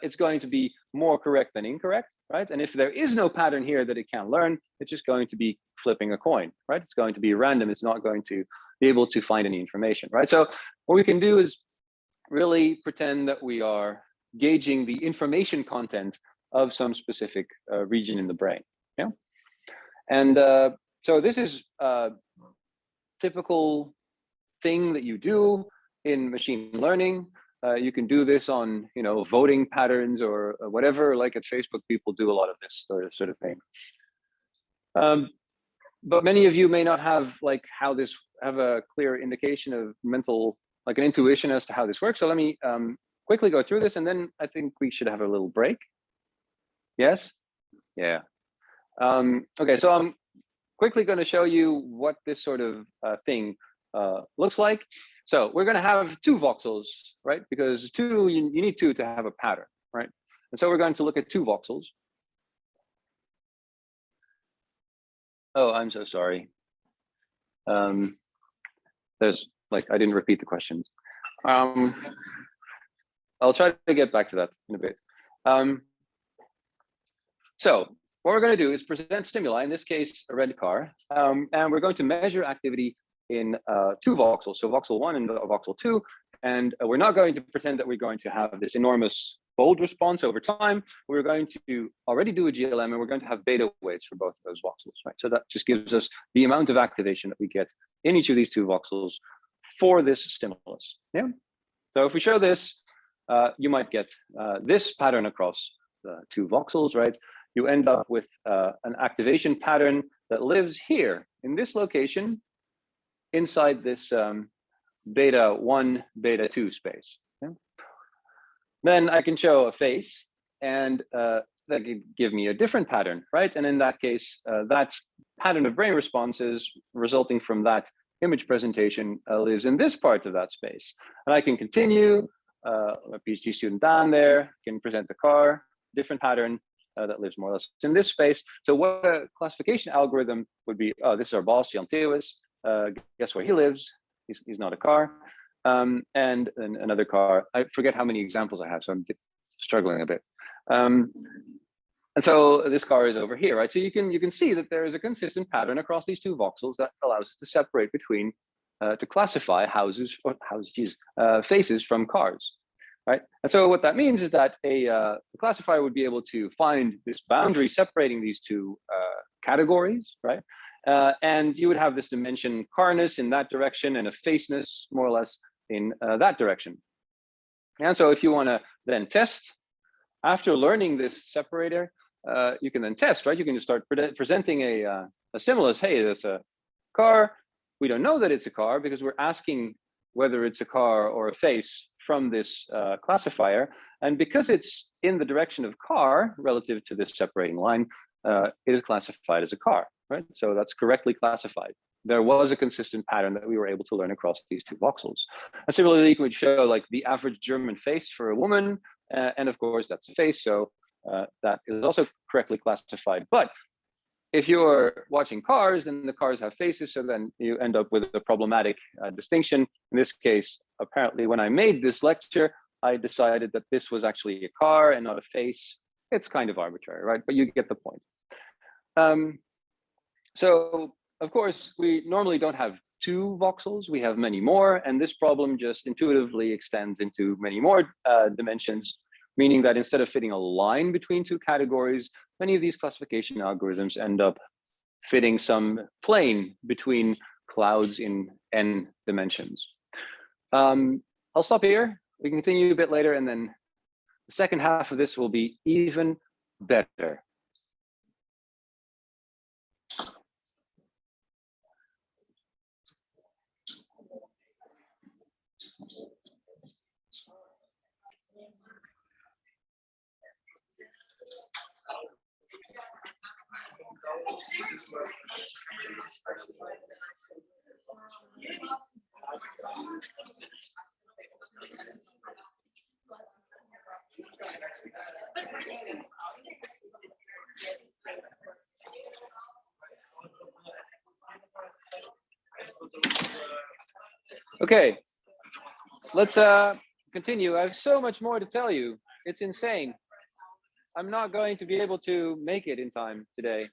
it's going to be more correct than incorrect, right? And if there is no pattern here that it can learn, it's just going to be flipping a coin, right? It's going to be random. It's not going to be able to find any information, right? So what we can do is really pretend that we are gauging the information content of some specific region in the brain. Yeah. And so this is a typical thing that you do in machine learning. You can do this on, you know, voting patterns or whatever. Like at Facebook, people do a lot of this sort of thing. But many of you may not have like have a clear indication of mental, like an intuition as to how this works. So let me quickly go through this, and then I think we should have a little break. Yes? Yeah. Okay, so I'm quickly going to show you what this sort of thing looks like. So we're going to have 2 voxels, right? Because you need 2 to have a pattern, right? And so we're going to look at 2 voxels. Oh, I'm so sorry. there's like, I didn't repeat the questions. I'll try to get back to that in a bit. So what we're going to do is present stimuli, in this case, a red car, and we're going to measure activity in 2 voxels, so voxel 1 and voxel 2, and we're not going to pretend that we're going to have this enormous fold response over time. We're going to already do a GLM, and we're going to have beta weights for both of those voxels, right? So that just gives us the amount of activation that we get in each of these 2 voxels for this stimulus. Yeah. So if we show this, you might get this pattern across the 2 voxels, right? You end up with an activation pattern that lives here in this location inside this beta 1, beta 2 space. Okay? Then I can show a face, and that could give me a different pattern, right? And in that case, that pattern of brain responses resulting from that image presentation lives in this part of that space. And I can continue, a PhD student down there can present a car, different pattern that lives more or less in this space. So what a classification algorithm would be, oh, this is our boss, Jan Theeuwis. Guess where he lives? He's not a car. And another car. I forget how many examples I have, so I'm struggling a bit. And so this car is over here, right? So you can see that there is a consistent pattern across these 2 voxels that allows us to separate between, to classify faces from cars, right? And so what that means is that a classifier would be able to find this boundary separating these 2 categories, right? And you would have this dimension carness in that direction and a faceness more or less in that direction. And so if you want to then test, after learning this separator, you can then test, right? You can just start presenting a stimulus. Hey, there's a car. We don't know that it's a car because we're asking whether it's a car or a face from this classifier. And because it's in the direction of car relative to this separating line, it is classified as a car, right? So that's correctly classified. There was a consistent pattern that we were able to learn across these 2 voxels. And similarly, you could show like the average German face for a woman, and of course that's a face, so that is also correctly classified. But if you're watching cars, then the cars have faces, so then you end up with a problematic distinction. In this case, apparently when I made this lecture, I decided that this was actually a car and not a face. It's kind of arbitrary, right? But you get the point. So of course, we normally don't have 2 voxels, we have many more, and this problem just intuitively extends into many more dimensions, meaning that instead of fitting a line between 2 categories, many of these classification algorithms end up fitting some plane between clouds in n dimensions. I'll stop here. We can continue a bit later, and then the second half of this will be even better. Okay, let's continue. I have so much more to tell you. It's insane. I'm not going to be able to make it in time today.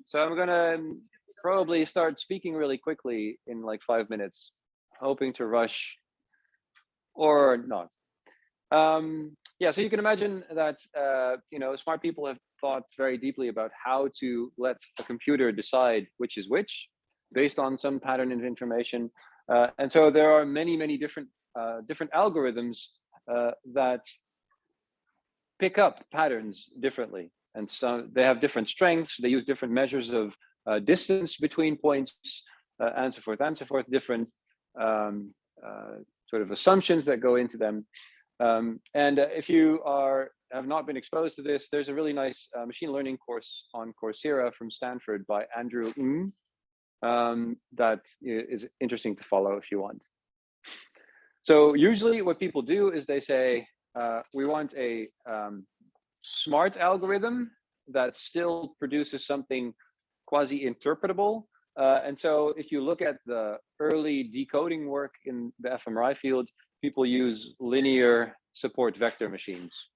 So I'm gonna probably start speaking really quickly in like 5 minutes, hoping to rush or not. Yeah, so you can imagine that you know, smart people have thought very deeply about how to let a computer decide which is which based on some pattern of information. And so there are many different algorithms that pick up patterns differently. And so they have different strengths. They use different measures of distance between points, and so forth, different sort of assumptions that go into them. And if you have not been exposed to this, there's a really nice machine learning course on Coursera from Stanford by Andrew Ng that is interesting to follow if you want. So usually what people do is they say, we want a smart algorithm that still produces something quasi-interpretable, And so if you look at the early decoding work in the fMRI field, people use linear support vector machines.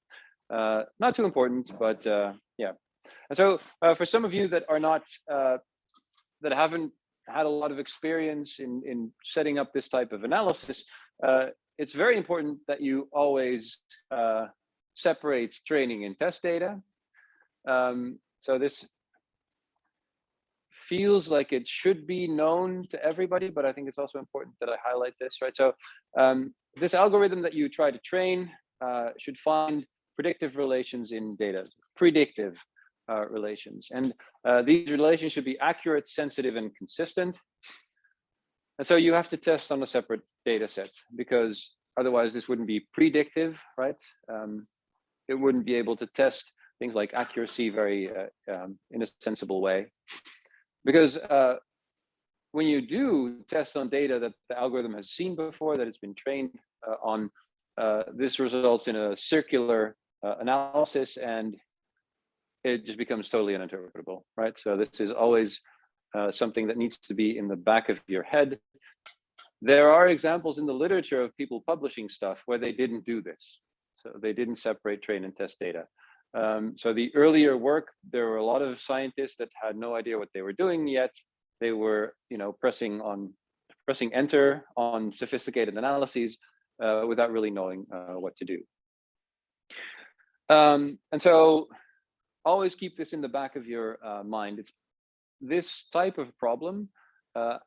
Not too important, but yeah. And so for some of you that are not, that haven't had a lot of experience in setting up this type of analysis, it's very important that you always separate training and test data. So this feels like it should be known to everybody, but I think it's also important that I highlight this, right? So this algorithm that you try to train should find predictive relations in data, predictive relations. And these relations should be accurate, sensitive, and consistent. And so you have to test on a separate data set, because otherwise this wouldn't be predictive, right? It wouldn't be able to test things like accuracy very in a sensible way. Because when you do test on data that the algorithm has seen before, that it's been trained on, this results in a circular analysis, and it just becomes totally uninterpretable, right? So this is always something that needs to be in the back of your head. There are examples in the literature of people publishing stuff where they didn't do this. So they didn't separate train and test data. So the earlier work, there were a lot of scientists that had no idea what they were doing yet. They were, pressing enter on sophisticated analyses without really knowing what to do. And so always keep this in the back of your mind. This type of problem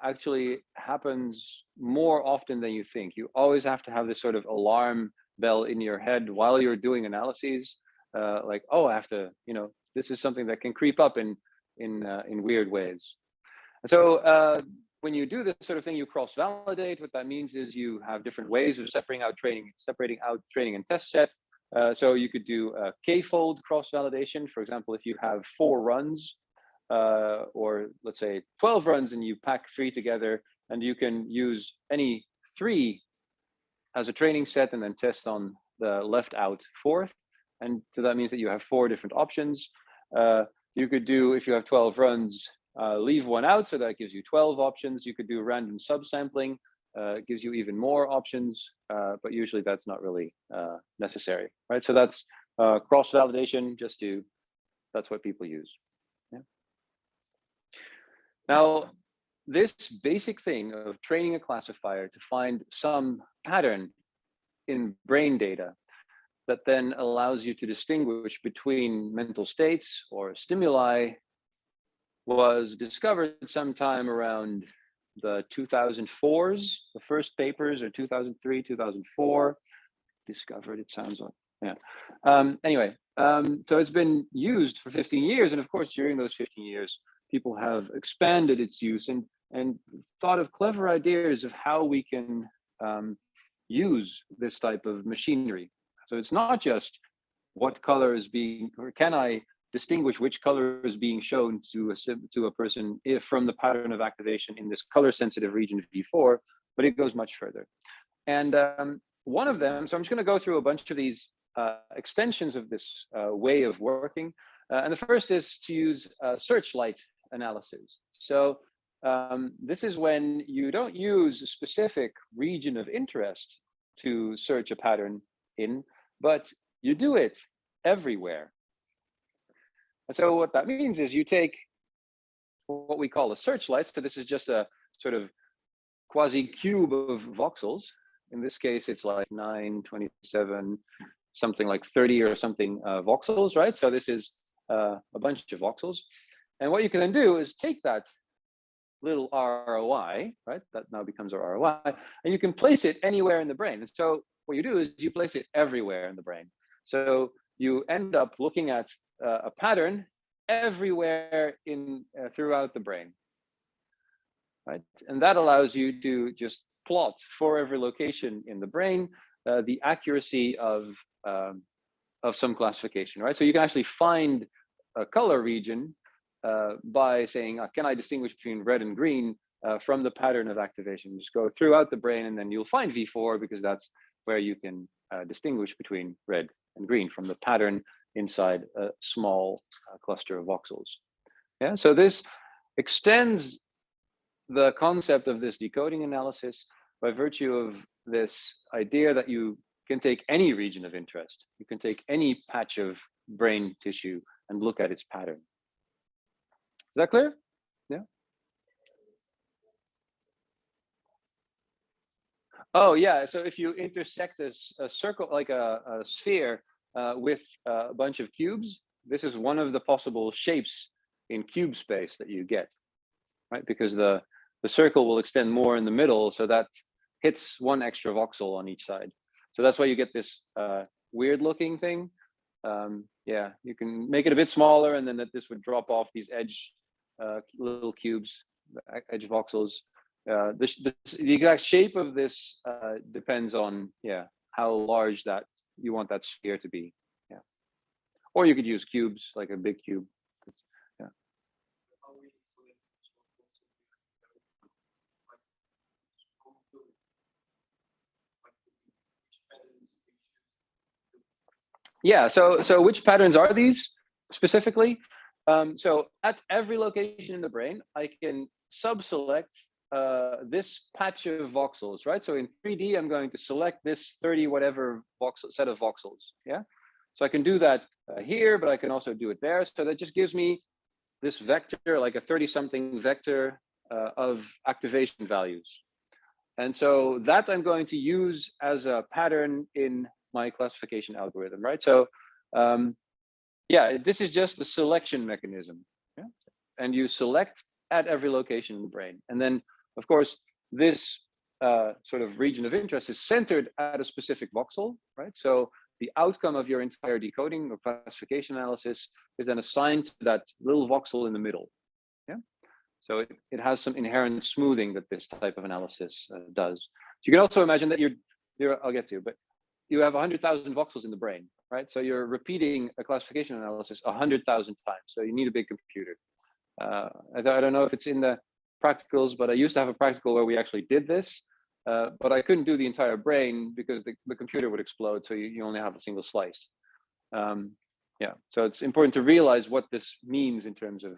actually happens more often than you think. You always have to have this sort of alarm bell in your head while you're doing analyses. Like, oh, I have to, this is something that can creep up in weird ways. And so when you do this sort of thing, you cross-validate. What that means is you have different ways of separating out training and test set. So you could do a k-fold cross-validation. For example, if you have 4 runs, or let's say 12 runs, and you pack 3 together, and you can use any 3 as a training set and then test on the left out 4th. And so that means that you have 4 different options. You could do, if you have 12 runs, leave 1 out, so that gives you 12 options. You could do random subsampling, gives you even more options, but usually that's not really necessary, right? So that's cross-validation, that's what people use. Yeah. Now, this basic thing of training a classifier to find some pattern in brain data that then allows you to distinguish between mental states or stimuli was discovered sometime around the 2004s, the first papers, or 2003, 2004, discovered, it sounds like, yeah. Anyway, so it's been used for 15 years. And of course, during those 15 years, people have expanded its use and thought of clever ideas of how we can use this type of machinery. So it's not just what color is being, or can I distinguish which color is being shown to a person if from the pattern of activation in this color sensitive region V4, but it goes much further. And one of them, so I'm just going to go through a bunch of these extensions of this way of working. And the first is to use Searchlight Analysis. So this is when you don't use a specific region of interest to search a pattern in, but you do it everywhere. And so what that means is you take what we call a searchlight. So this is just a sort of quasi cube of voxels. In this case, it's like 9, 27, something like 30 or something voxels, right? So this is a bunch of voxels. And what you can then do is take that little ROI, right? That now becomes our ROI, and you can place it anywhere in the brain. And so what you do is you place it everywhere in the brain. So you end up looking at a pattern everywhere throughout the brain, right? And that allows you to just plot for every location in the brain the accuracy of some classification, right? So you can actually find a color region by saying, can I distinguish between red and green from the pattern of activation? Just go throughout the brain, and then you'll find V4, because that's where you can distinguish between red and green from the pattern inside a small cluster of voxels. Yeah, so this extends the concept of this decoding analysis by virtue of this idea that you can take any region of interest, you can take any patch of brain tissue and look at its pattern. Is that clear? Yeah. Oh yeah, so if you intersect a circle, like a sphere with a bunch of cubes, this is one of the possible shapes in cube space that you get, right? Because the circle will extend more in the middle, so that hits one extra voxel on each side. So that's why you get this weird looking thing. Yeah, you can make it a bit smaller, and then this would drop off these edge little cubes, edge voxels. The exact shape of this depends on, yeah, how large that you want that sphere to be. Yeah, or you could use cubes, like a big cube. Yeah. Yeah, so which patterns are these specifically? So at every location in the brain, I can subselect this patch of voxels, right? So in 3D, I'm going to select this 30 whatever voxel set of voxels, yeah? So I can do that here, but I can also do it there. So that just gives me this vector, like a 30-something vector of activation values. And so that I'm going to use as a pattern in my classification algorithm, right? So yeah, this is just the selection mechanism. Yeah? And you select at every location in the brain. And then, of course, this sort of region of interest is centered at a specific voxel, right? So the outcome of your entire decoding or classification analysis is then assigned to that little voxel in the middle. Yeah. So it has some inherent smoothing that this type of analysis does. So you can also imagine that I'll get to, but you have 100,000 voxels in the brain, right? So you're repeating a classification analysis 100,000 times. So you need a big computer. I don't know if it's in the practicals, but I used to have a practical where we actually did this, but I couldn't do the entire brain because the computer would explode. So you only have a single slice. Yeah, so it's important to realize what this means in terms of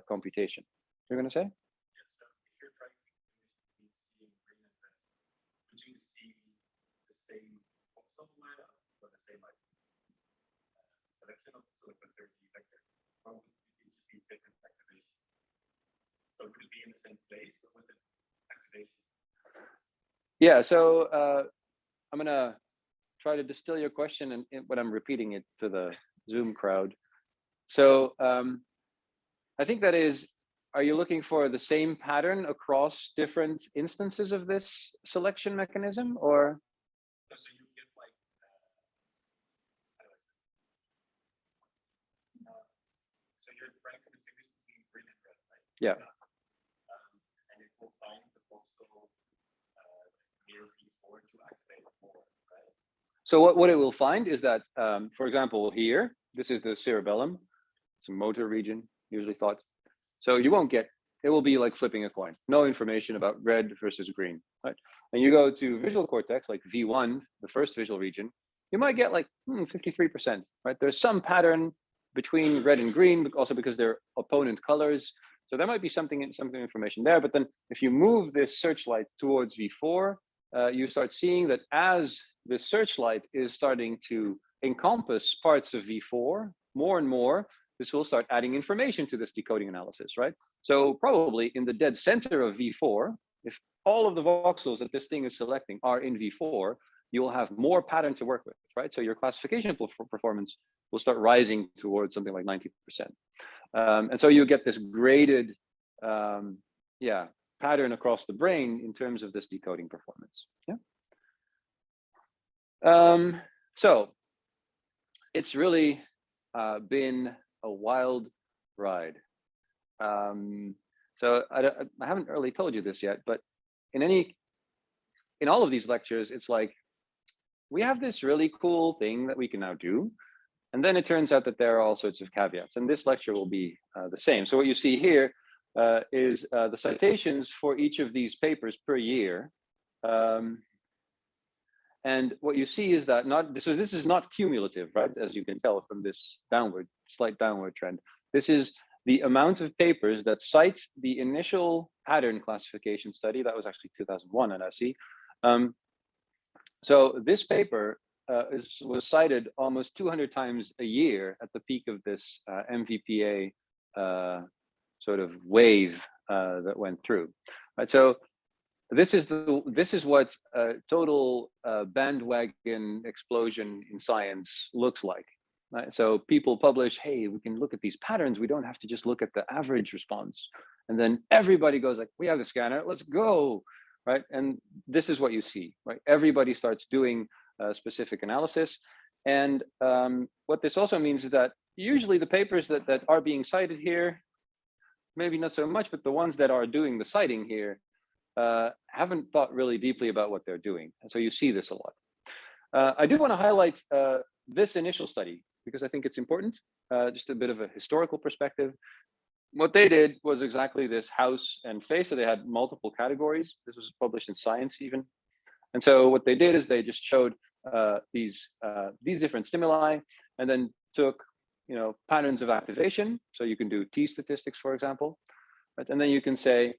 computation. You're going to say? So would it be in the same place or with the activation? Yeah, so I'm gonna try to distill your question and when I'm repeating it to the Zoom crowd. So I think that is, are you looking for the same pattern across different instances of this selection mechanism, or? So you get like, so your brain can distinguish between green and red, right? Yeah. And it will find the voxel near V4 to activate more, right? So what it will find is that, for example, here, this is the cerebellum. It's a motor region, usually thought. So you won't get, it will be like flipping a coin. No information about red versus green, right? And you go to visual cortex, like V1, the first visual region, you might get like 53%, right? There's some pattern between red and green, but also because they're opponent colors. So there might be something information there. But then if you move this searchlight towards V4, you start seeing that as the searchlight is starting to encompass parts of V4 more and more, this will start adding information to this decoding analysis, right? So probably in the dead center of V4, if all of the voxels that this thing is selecting are in V4, you will have more pattern to work with, right? So your classification performance will start rising towards something like 90%. And so you get this graded, pattern across the brain in terms of this decoding performance. Yeah. So it's really been a wild ride. So I haven't really told you this yet, but in all of these lectures, it's like, we have this really cool thing that we can now do. And then it turns out that there are all sorts of caveats, and this lecture will be the same. So what you see here is the citations for each of these papers per year. And what you see is that this is not cumulative, right? As you can tell from this slight downward trend. This is the amount of papers that cite the initial pattern classification study. That was actually 2001 at SE. So this paper was cited almost 200 times a year at the peak of this MVPA sort of wave that went through. Right, so this is what total bandwagon explosion in science looks like. Right? So people publish, hey, we can look at these patterns. We don't have to just look at the average response. And then everybody goes like, we have the scanner, let's go. Right? And this is what you see, right? Everybody starts doing specific analysis. And what this also means is that usually the papers that are being cited here, maybe not so much, but the ones that are doing the citing here haven't thought really deeply about what they're doing. And so you see this a lot. I do want to highlight this initial study because I think it's important, just a bit of a historical perspective. What they did was exactly this: house and face. So they had multiple categories. This was published in Science even. And so what they did is they just showed these different stimuli and then took, you know, patterns of activation. So you can do T statistics, for example, right? And then you can say,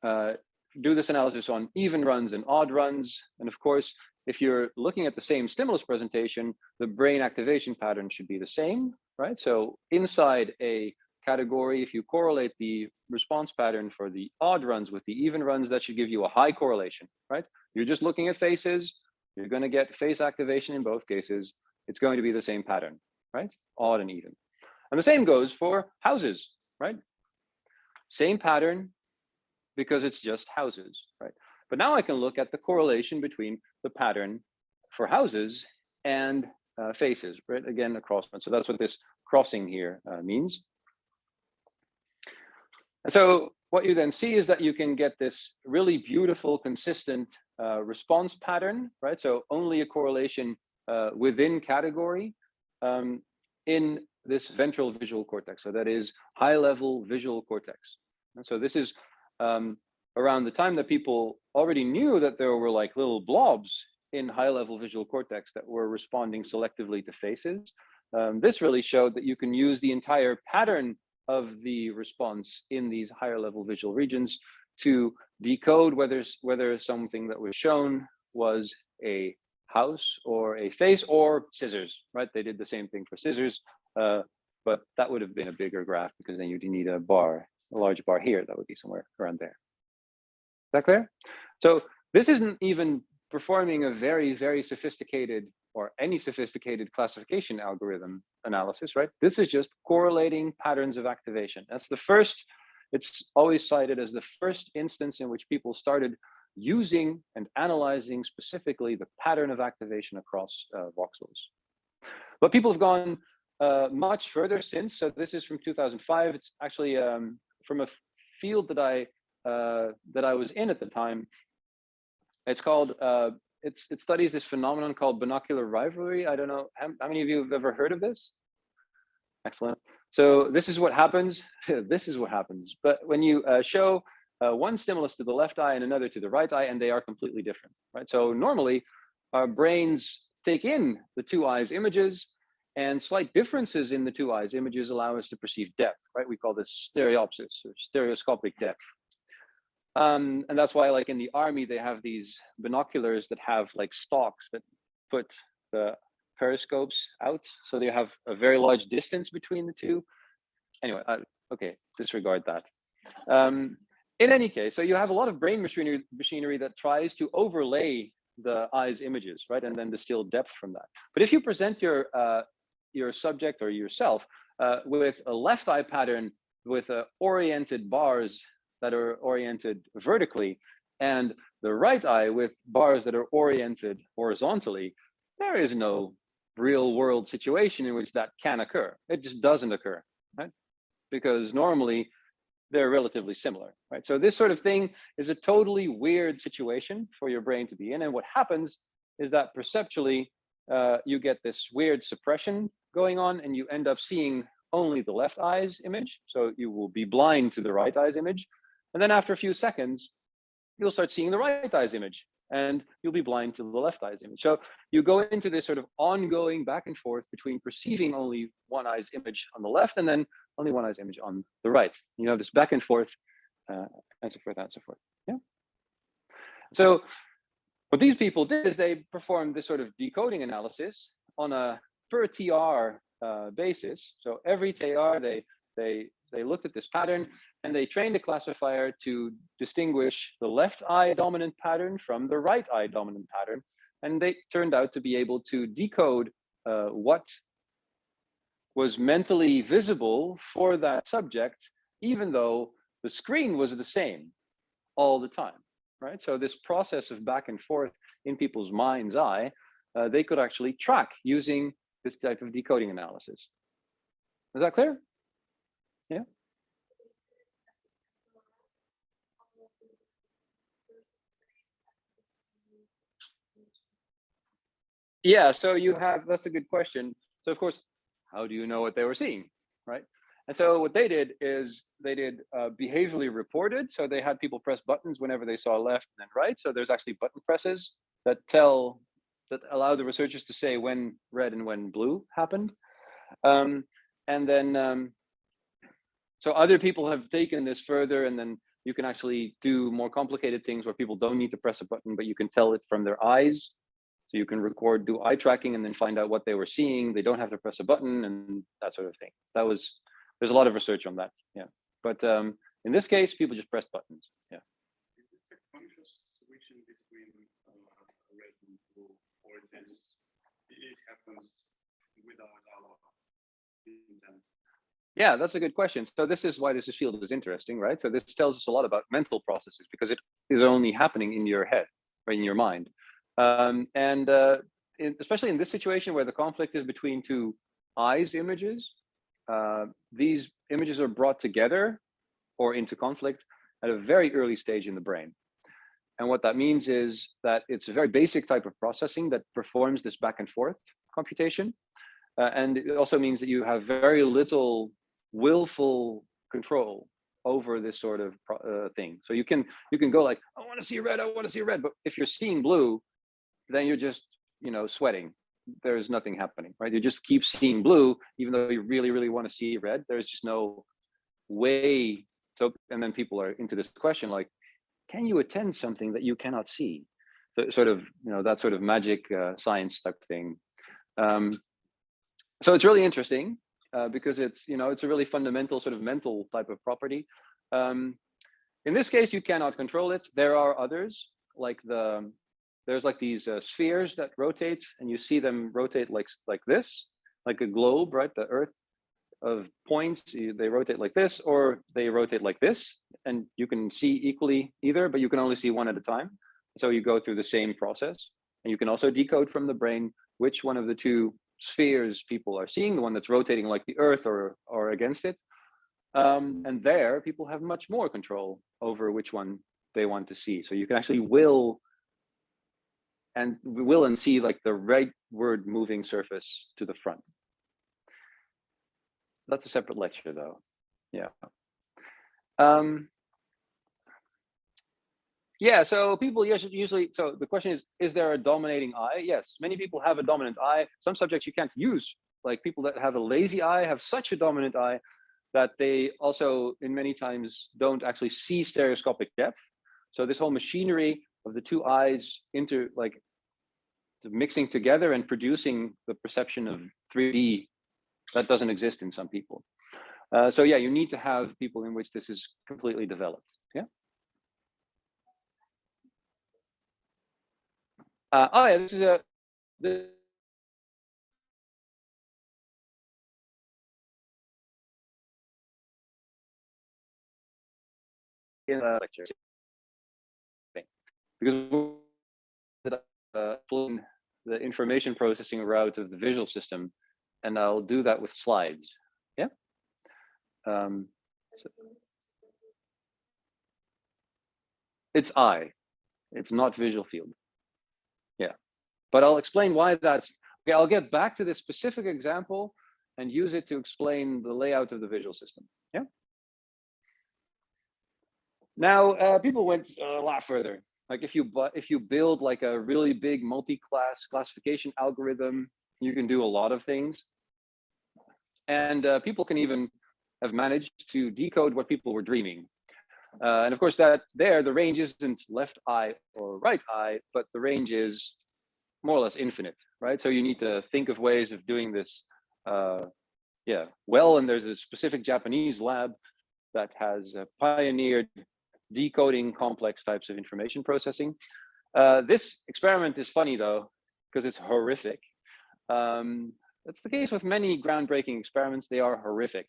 do this analysis on even runs and odd runs. And of course, if you're looking at the same stimulus presentation, the brain activation pattern should be the same, right? So inside a category, if you correlate the response pattern for the odd runs with the even runs, that should give you a high correlation, right? You're just looking at faces, you're going to get face activation in both cases. It's going to be the same pattern, right? Odd and even. And the same goes for houses, right? Same pattern because it's just houses, right? But now I can look at the correlation between the pattern for houses and faces, right? Again, across. So that's what this crossing here means. And so what you then see is that you can get this really beautiful, consistent response pattern, right? So only a correlation within category in this ventral visual cortex. So that is high-level visual cortex. And so this is around the time that people already knew that there were like little blobs in high-level visual cortex that were responding selectively to faces. This really showed that you can use the entire pattern of the response in these higher level visual regions to decode whether something that was shown was a house or a face or scissors, right? They did the same thing for scissors, but that would have been a bigger graph because then you'd need a large bar here that would be somewhere around there. Is that clear? So this isn't even performing a very, very sophisticated or any sophisticated classification algorithm analysis, right? This is just correlating patterns of activation. That's the first, it's always cited as the first instance in which people started using and analyzing specifically the pattern of activation across voxels. But people have gone much further since. So this is from 2005. It's actually from a field that I was in at the time. It's called, it studies this phenomenon called Binocular Rivalry. I don't know, how many of you have ever heard of this? Excellent. So this is what happens. This is what happens. But when you show one stimulus to the left eye and another to the right eye, and they are completely different, right? So normally our brains take in the two eyes images, and slight differences in the two eyes images allow us to perceive depth, right? We call this stereopsis or stereoscopic depth. And that's why, like in the army, they have these binoculars that have like stalks that put the periscopes out, so they have a very large distance between the two. Anyway, okay, disregard that. In any case, so you have a lot of brain machinery that tries to overlay the eye's images, right, and then distill depth from that. But if you present your subject or yourself with a left eye pattern with oriented bars that are oriented vertically, and the right eye with bars that are oriented horizontally, there is no real world situation in which that can occur. It just doesn't occur, right? Because normally they're relatively similar, right? So this sort of thing is a totally weird situation for your brain to be in. And what happens is that perceptually, you get this weird suppression going on, and you end up seeing only the left eye's image. So you will be blind to the right eye's image. And then after a few seconds, you'll start seeing the right eye's image. and you'll be blind to the left eye's image. So you go into this sort of ongoing back and forth between perceiving only one eye's image on the left and then only one eye's image on the right. You have this back and forth, and so forth, and so forth. Yeah. So what these people did is they performed this sort of decoding analysis on a per TR basis. So every TR, they looked at this pattern and they trained a classifier to distinguish the left eye dominant pattern from the right eye dominant pattern. And they turned out to be able to decode what was mentally visible for that subject, even though the screen was the same all the time, right? So this process of back and forth in people's mind's eye, they could actually track using this type of decoding analysis. Is that clear? Yeah. Yeah, so you have, that's a good question. So of course, how do you know what they were seeing, right? And so what they did is they did behaviorally reported. So they had people press buttons whenever they saw left and then right. So there's actually button presses that allow the researchers to say when red and when blue happened. And then, so other people have taken this further, and then you can actually do more complicated things where people don't need to press a button, but you can tell it from their eyes. So you can record, do eye tracking, and then find out what they were seeing. They don't have to press a button and that sort of thing. There's a lot of research on that, yeah. But in this case, people just press buttons, yeah. Is it a conscious switching between red and blue, or it happens without our intent? Yeah, that's a good question. So this is why this field is interesting, right? So this tells us a lot about mental processes because it is only happening in your head, right, in your mind. Especially in this situation where the conflict is between two eyes images, these images are brought together or into conflict at a very early stage in the brain. And what that means is that it's a very basic type of processing that performs this back and forth computation. And it also means that you have very little willful control over this sort of thing. So you can go like, I want to see red, I want to see red. But if you're seeing blue, then you're just, sweating. There's nothing happening, right? You just keep seeing blue, even though you really, really want to see red. There's just no way. So, and then people are into this question like, can you attend something that you cannot see? So, sort of, that sort of magic science type thing. So it's really interesting because it's, it's a really fundamental sort of mental type of property. In this case, you cannot control it. There are others, like there's like these spheres that rotate, and you see them rotate like this, like a globe, right? The Earth of points, they rotate like this, or they rotate like this, and you can see equally either, but you can only see one at a time. So you go through the same process, and you can also decode from the brain which one of the two spheres people are seeing, the one that's rotating like the Earth or against it. And there, people have much more control over which one they want to see. So you can actually will and see like the rightward moving surface to the front. That's a separate lecture though. Yeah. Yeah, so people usually, so the question is there a dominating eye? Yes, many people have a dominant eye. Some subjects you can't use, like people that have a lazy eye have such a dominant eye that they also in many times don't actually see stereoscopic depth. So this whole machinery of the two eyes mixing together and producing the perception of 3D, that doesn't exist in some people. So yeah, you need to have people in which this is completely developed. Yeah. Oh yeah, this is in a lecture because the information processing route of the visual system, and I'll do that with slides. Yeah. So it's eye, it's not visual field. Yeah, but I'll explain why that's okay. I'll get back to this specific example and use it to explain the layout of the visual system. Yeah. Now, people went a lot further. Like if you build like a really big multi-class classification algorithm, you can do a lot of things. And people can even have managed to decode what people were dreaming. And of course, the range isn't left eye or right eye, but the range is more or less infinite, right? So you need to think of ways of doing this, well. And there's a specific Japanese lab that has pioneered decoding complex types of information processing. This experiment is funny though, because it's horrific. That's the case with many groundbreaking experiments. They are horrific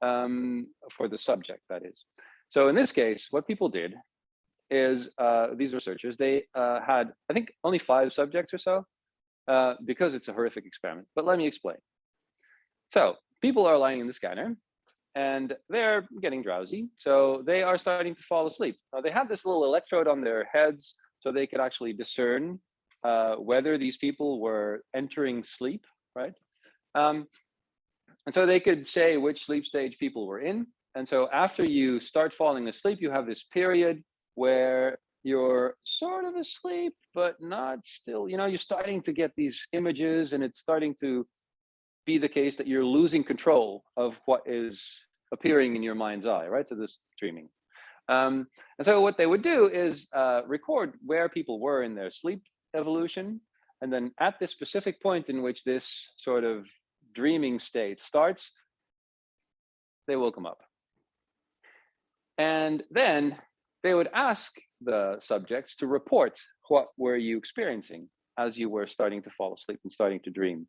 for the subject, that is. So in this case, what people did is these researchers, they had, I think, only 5 subjects or so, because it's a horrific experiment. But let me explain. So people are lying in the scanner and they're getting drowsy. So they are starting to fall asleep. Now they had this little electrode on their heads so they could actually discern whether these people were entering sleep, right? And so they could say which sleep stage people were in. And so after you start falling asleep, you have this period where you're sort of asleep, but not still, you're starting to get these images, and it's starting to be the case that you're losing control of what is appearing in your mind's eye, right? So this dreaming. And so what they would do is record where people were in their sleep evolution. And then at this specific point in which this sort of dreaming state starts, they woke them up. And then they would ask the subjects to report what were you experiencing as you were starting to fall asleep and starting to dream,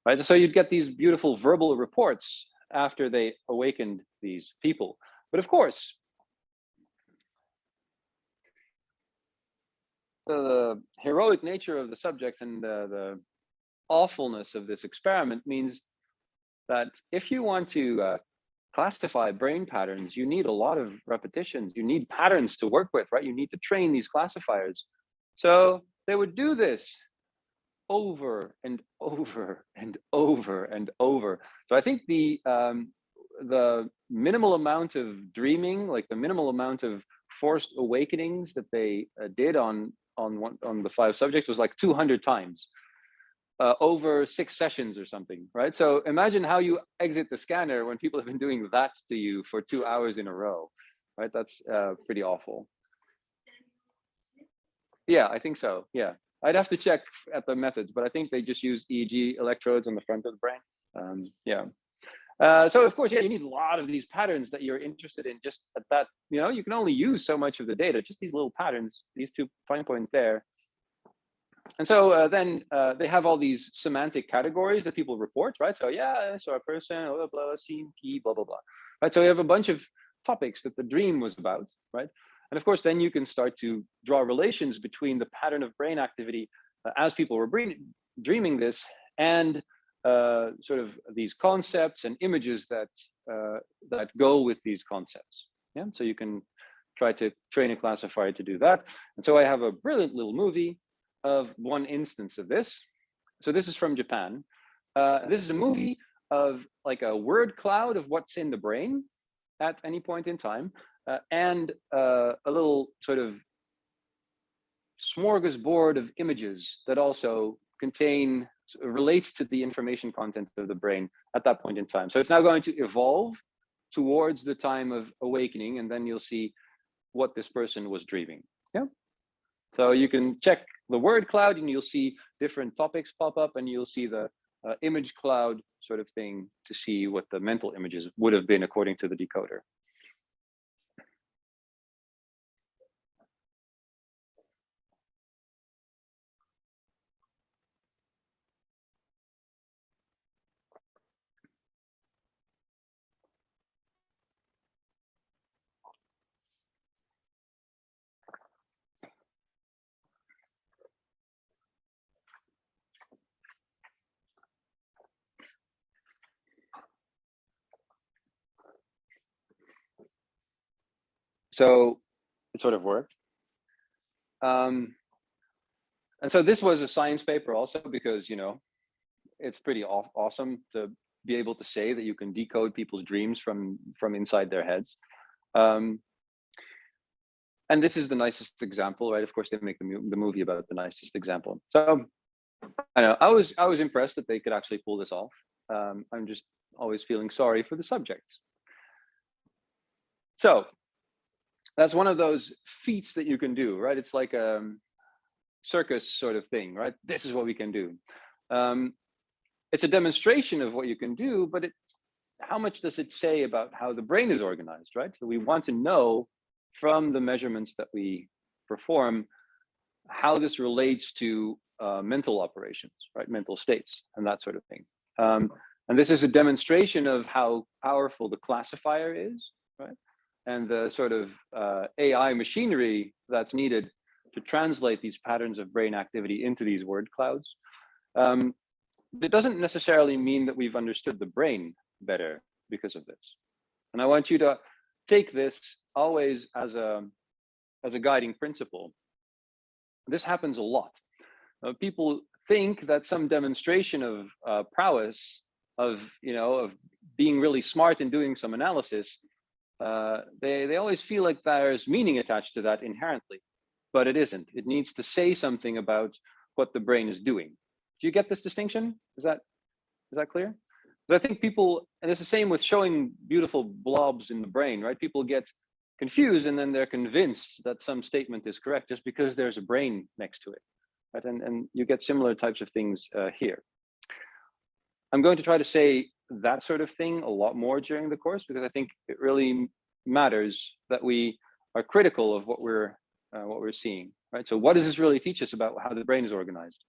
right? So you'd get these beautiful verbal reports after they awakened these people. But of course, the heroic nature of the subjects and the awfulness of this experiment means that if you want to classify brain patterns, you need a lot of repetitions. You need patterns to work with, right? You need to train these classifiers. So they would do this over and over and over and over. So I think the minimal amount of dreaming, like the minimal amount of forced awakenings that they did on the 5 subjects was like 200 times. Over 6 sessions or something, right? So imagine how you exit the scanner when people have been doing that to you for 2 hours in a row, right? That's pretty awful. Yeah, I think so. Yeah, I'd have to check at the methods, but I think they just use EEG electrodes on the front of the brain. So of course, you need a lot of these patterns that you're interested in. Just at that, you can only use so much of the data. Just these little patterns, these 2 time points there. And so then they have all these semantic categories that people report, right? So I saw a person, blah, blah, scene, key, blah, blah, blah, right? So we have a bunch of topics that the dream was about, right? And of course, then you can start to draw relations between the pattern of brain activity as people were dreaming this and sort of these concepts and images that go with these concepts. Yeah, so you can try to train a classifier to do that. And so I have a brilliant little movie of one instance of this. So this is from Japan. This is a movie of like a word cloud of what's in the brain at any point in time, and a little sort of smorgasbord of images that also relate to the information content of the brain at that point in time. So it's now going to evolve towards the time of awakening, and then you'll see what this person was dreaming. Yeah. So you can check the word cloud and you'll see different topics pop up, and you'll see the image cloud sort of thing to see what the mental images would have been according to the decoder. So it sort of worked. And so this was a science paper also because, it's pretty awesome to be able to say that you can decode people's dreams from inside their heads. And this is the nicest example, right? Of course, they make the movie about the nicest example. So I know I was impressed that they could actually pull this off. I'm just always feeling sorry for the subjects. So that's one of those feats that you can do, right? It's like a circus sort of thing, right? This is what we can do. It's a demonstration of what you can do, but how much does it say about how the brain is organized, right? So we want to know from the measurements that we perform how this relates to mental operations, right? Mental states and that sort of thing. And this is a demonstration of how powerful the classifier is, right? And the sort of AI machinery that's needed to translate these patterns of brain activity into these word clouds. It doesn't necessarily mean that we've understood the brain better because of this. And I want you to take this always as a guiding principle. This happens a lot. People think that some demonstration of prowess, of being really smart and doing some analysis, they always feel like there's meaning attached to that inherently, but it isn't. It needs to say something about what the brain is doing. Do you get this distinction? Is that clear? But I think people, and it's the same with showing beautiful blobs in the brain, right? People get confused and then they're convinced that some statement is correct just because there's a brain next to it, right? And you get similar types of things here. I'm going to try to say that sort of thing a lot more during the course because I think it really matters that we are critical of what we're seeing, right? So what does this really teach us about how the brain is organized?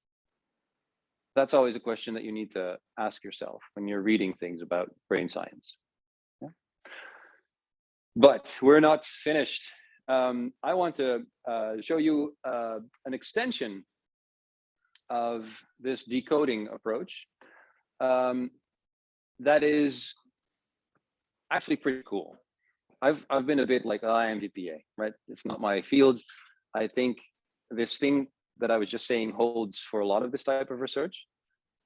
That's always a question that you need to ask yourself when you're reading things about brain science. Yeah? But we're not finished. I want to show you an extension of this decoding approach that is actually pretty cool. I've been a bit like, I am VPA, right? It's not my field. I think this thing that I was just saying holds for a lot of this type of research,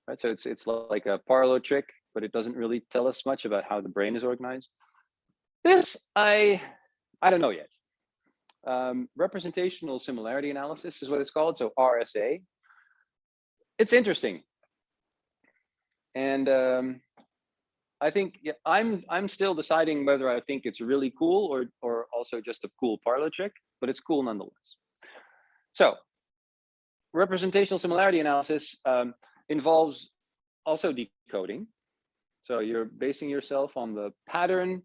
right? So it's like a parlor trick, but it doesn't really tell us much about how the brain is organized. This, I don't know yet. Representational similarity analysis is what it's called, so RSA. It's interesting. And I think I'm still deciding whether I think it's really cool or also just a cool parlor trick, but it's cool nonetheless. So representational similarity analysis involves also decoding. So you're basing yourself on the pattern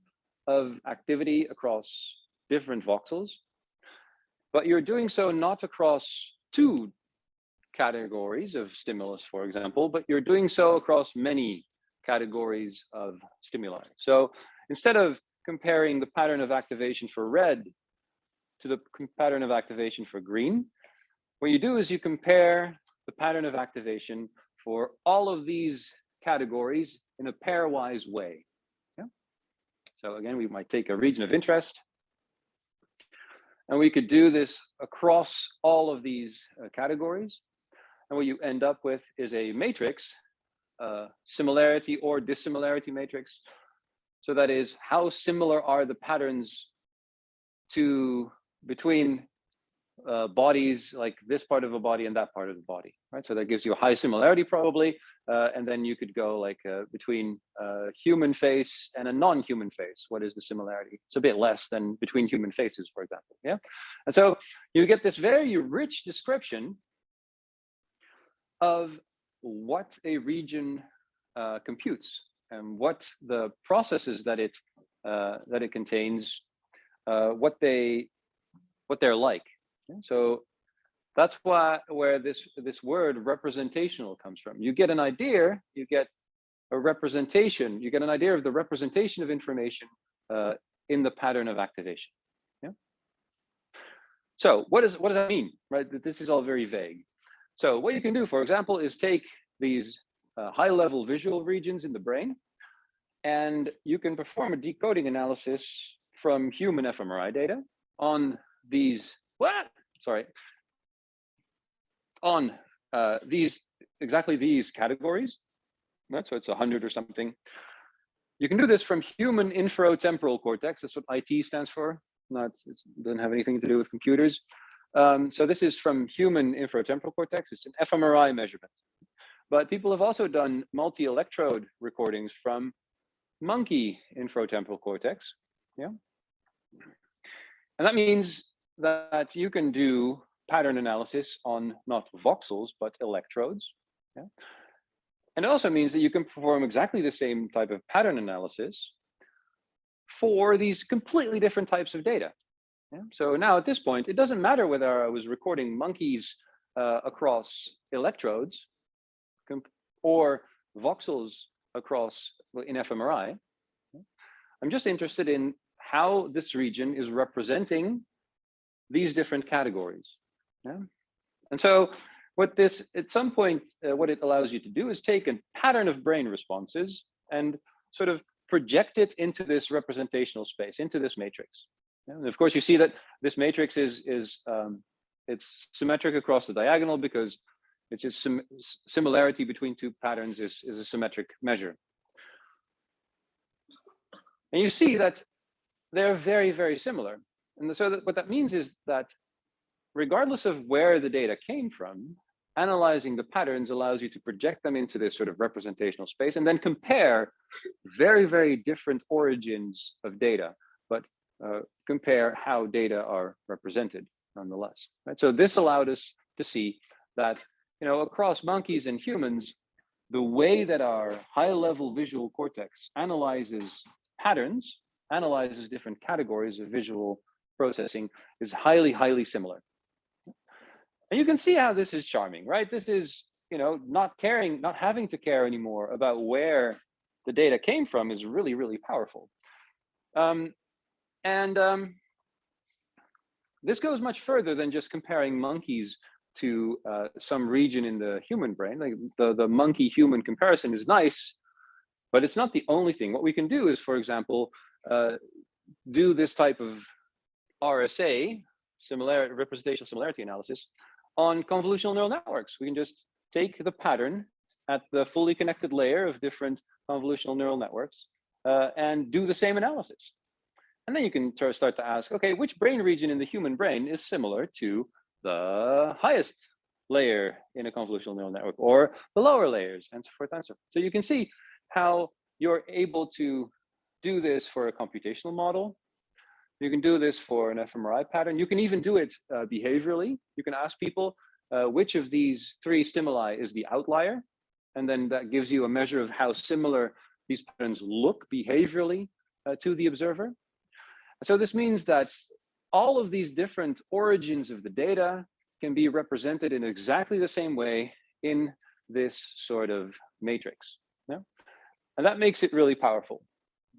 of activity across different voxels, but you're doing so not across two categories of stimulus, for example, but you're doing so across many categories of stimuli. So instead of comparing the pattern of activation for red to the pattern of activation for green, what you do is you compare the pattern of activation for all of these categories in a pairwise way. Yeah? So again, we might take a region of interest, and we could do this across all of these categories. And what you end up with is a matrix, similarity or dissimilarity matrix. So that is, how similar are the patterns between bodies, like this part of a body and that part of the body, right? So that gives you a high similarity probably, and then you could go like between a human face and a non-human face. What is the similarity? It's a bit less than between human faces, for example. Yeah, and so you get this very rich description of what a region computes and what the processes that it contains, what they're like. So that's where this word representational comes from. You get an idea, you get a representation, you get an idea of the representation of information in the pattern of activation. Yeah. So what does that mean, right? This is all very vague. So what you can do, for example, is take these high-level visual regions in the brain, and you can perform a decoding analysis from human fMRI data on these exactly these categories, right? So it's 100 or something. You can do this from human inferotemporal cortex. That's what IT stands for. it doesn't have anything to do with computers. So this is from human inferotemporal cortex. It's an fMRI measurement. But people have also done multi-electrode recordings from monkey inferotemporal cortex. Yeah. And that means that you can do pattern analysis on not voxels, but electrodes. Yeah. And it also means that you can perform exactly the same type of pattern analysis for these completely different types of data. Yeah. So now at this point, it doesn't matter whether I was recording monkeys across electrodes or voxels across in fMRI. I'm just interested in how this region is representing these different categories. Yeah. And so what this, at some point, what it allows you to do is take a pattern of brain responses and sort of project it into this representational space, into this matrix. And of course, you see that this matrix is it's symmetric across the diagonal because it's just similarity between two patterns is a symmetric measure. And you see that they're very, very similar. And so what that means is that regardless of where the data came from, analyzing the patterns allows you to project them into this sort of representational space and then compare very, very different origins of data, but compare how data are represented nonetheless. Right? So this allowed us to see that, across monkeys and humans, the way that our high-level visual cortex analyzes patterns, analyzes different categories of visual processing is highly, highly similar. And you can see how this is charming, right? This is, not having to care anymore about where the data came from is really, really powerful. This goes much further than just comparing monkeys to some region in the human brain. Like the monkey-human comparison is nice, but it's not the only thing. What we can do is, for example, do this type of RSA, representational similarity analysis, on convolutional neural networks. We can just take the pattern at the fully connected layer of different convolutional neural networks and do the same analysis. And then you can start to ask, okay, which brain region in the human brain is similar to the highest layer in a convolutional neural network or the lower layers, and so forth and so forth. So you can see how you're able to do this for a computational model. You can do this for an fMRI pattern. You can even do it behaviorally. You can ask people which of these three stimuli is the outlier, and then that gives you a measure of how similar these patterns look behaviorally to the observer. So this means that all of these different origins of the data can be represented in exactly the same way in this sort of matrix. Yeah? And that makes it really powerful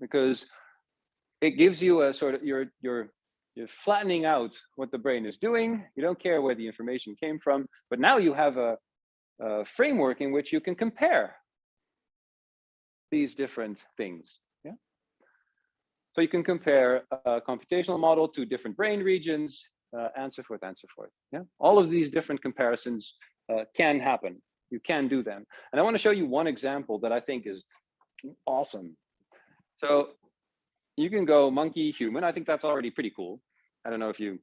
because it gives you a sort of, you're flattening out what the brain is doing. You don't care where the information came from, but now you have a framework in which you can compare these different things. Yeah. So you can compare a computational model to different brain regions, and so forth and so forth. Yeah. All of these different comparisons can happen. You can do them. And I want to show you one example that I think is awesome. So you can go monkey human. I think that's already pretty cool. I don't know if you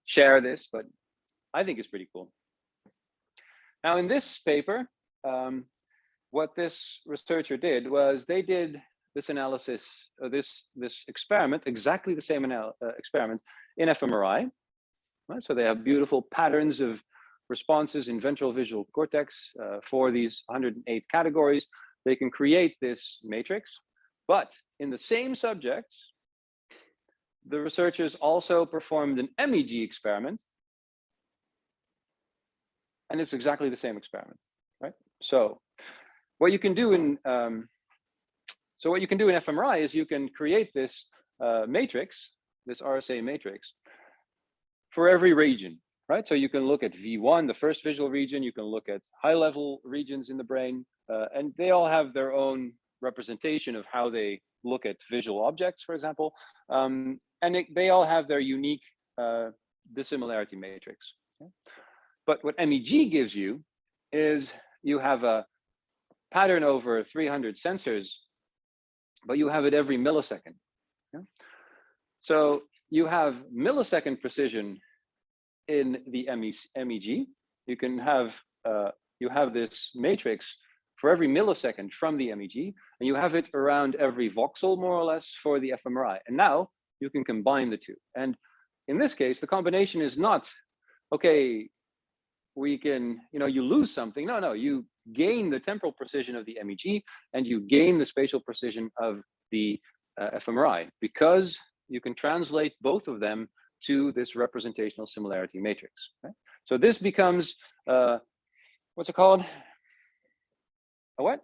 share this, but I think it's pretty cool. Now in this paper, what this researcher did was they did this analysis, this experiment, exactly the same experiment in fMRI. Right? So they have beautiful patterns of responses in ventral visual cortex for these 108 categories. They can create this matrix, but in the same subjects, the researchers also performed an MEG experiment, and it's exactly the same experiment, right? So what you can do in fMRI is you can create this matrix, this RSA matrix, for every region, right? So you can look at V1, the first visual region. You can look at high-level regions in the brain, and they all have their own representation of how they look at visual objects, for example, and they all have their unique dissimilarity matrix. Okay? But what MEG gives you is you have a pattern over 300 sensors, but you have it every millisecond. Yeah? So you have millisecond precision in the MEG. You can have you have this matrix for every millisecond from the MEG, and you have it around every voxel more or less for the fMRI. And now you can combine the two. And in this case, the combination is not, okay, we can, you lose something. No, you gain the temporal precision of the MEG and you gain the spatial precision of the fMRI, because you can translate both of them to this representational similarity matrix. Right? So this becomes, what's it called? A what?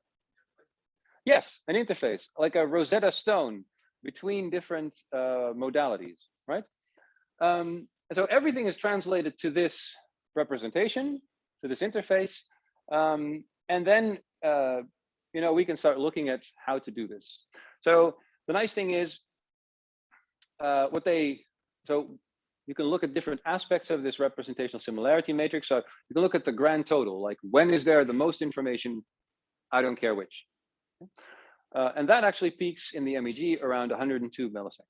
Yes, an interface, like a Rosetta Stone between different modalities, right? So everything is translated to this representation, to this interface, and then we can start looking at how to do this. So the nice thing is, so you can look at different aspects of this representational similarity matrix. So you can look at the grand total, like when is there the most information, I don't care which. And that actually peaks in the MEG around 102 milliseconds.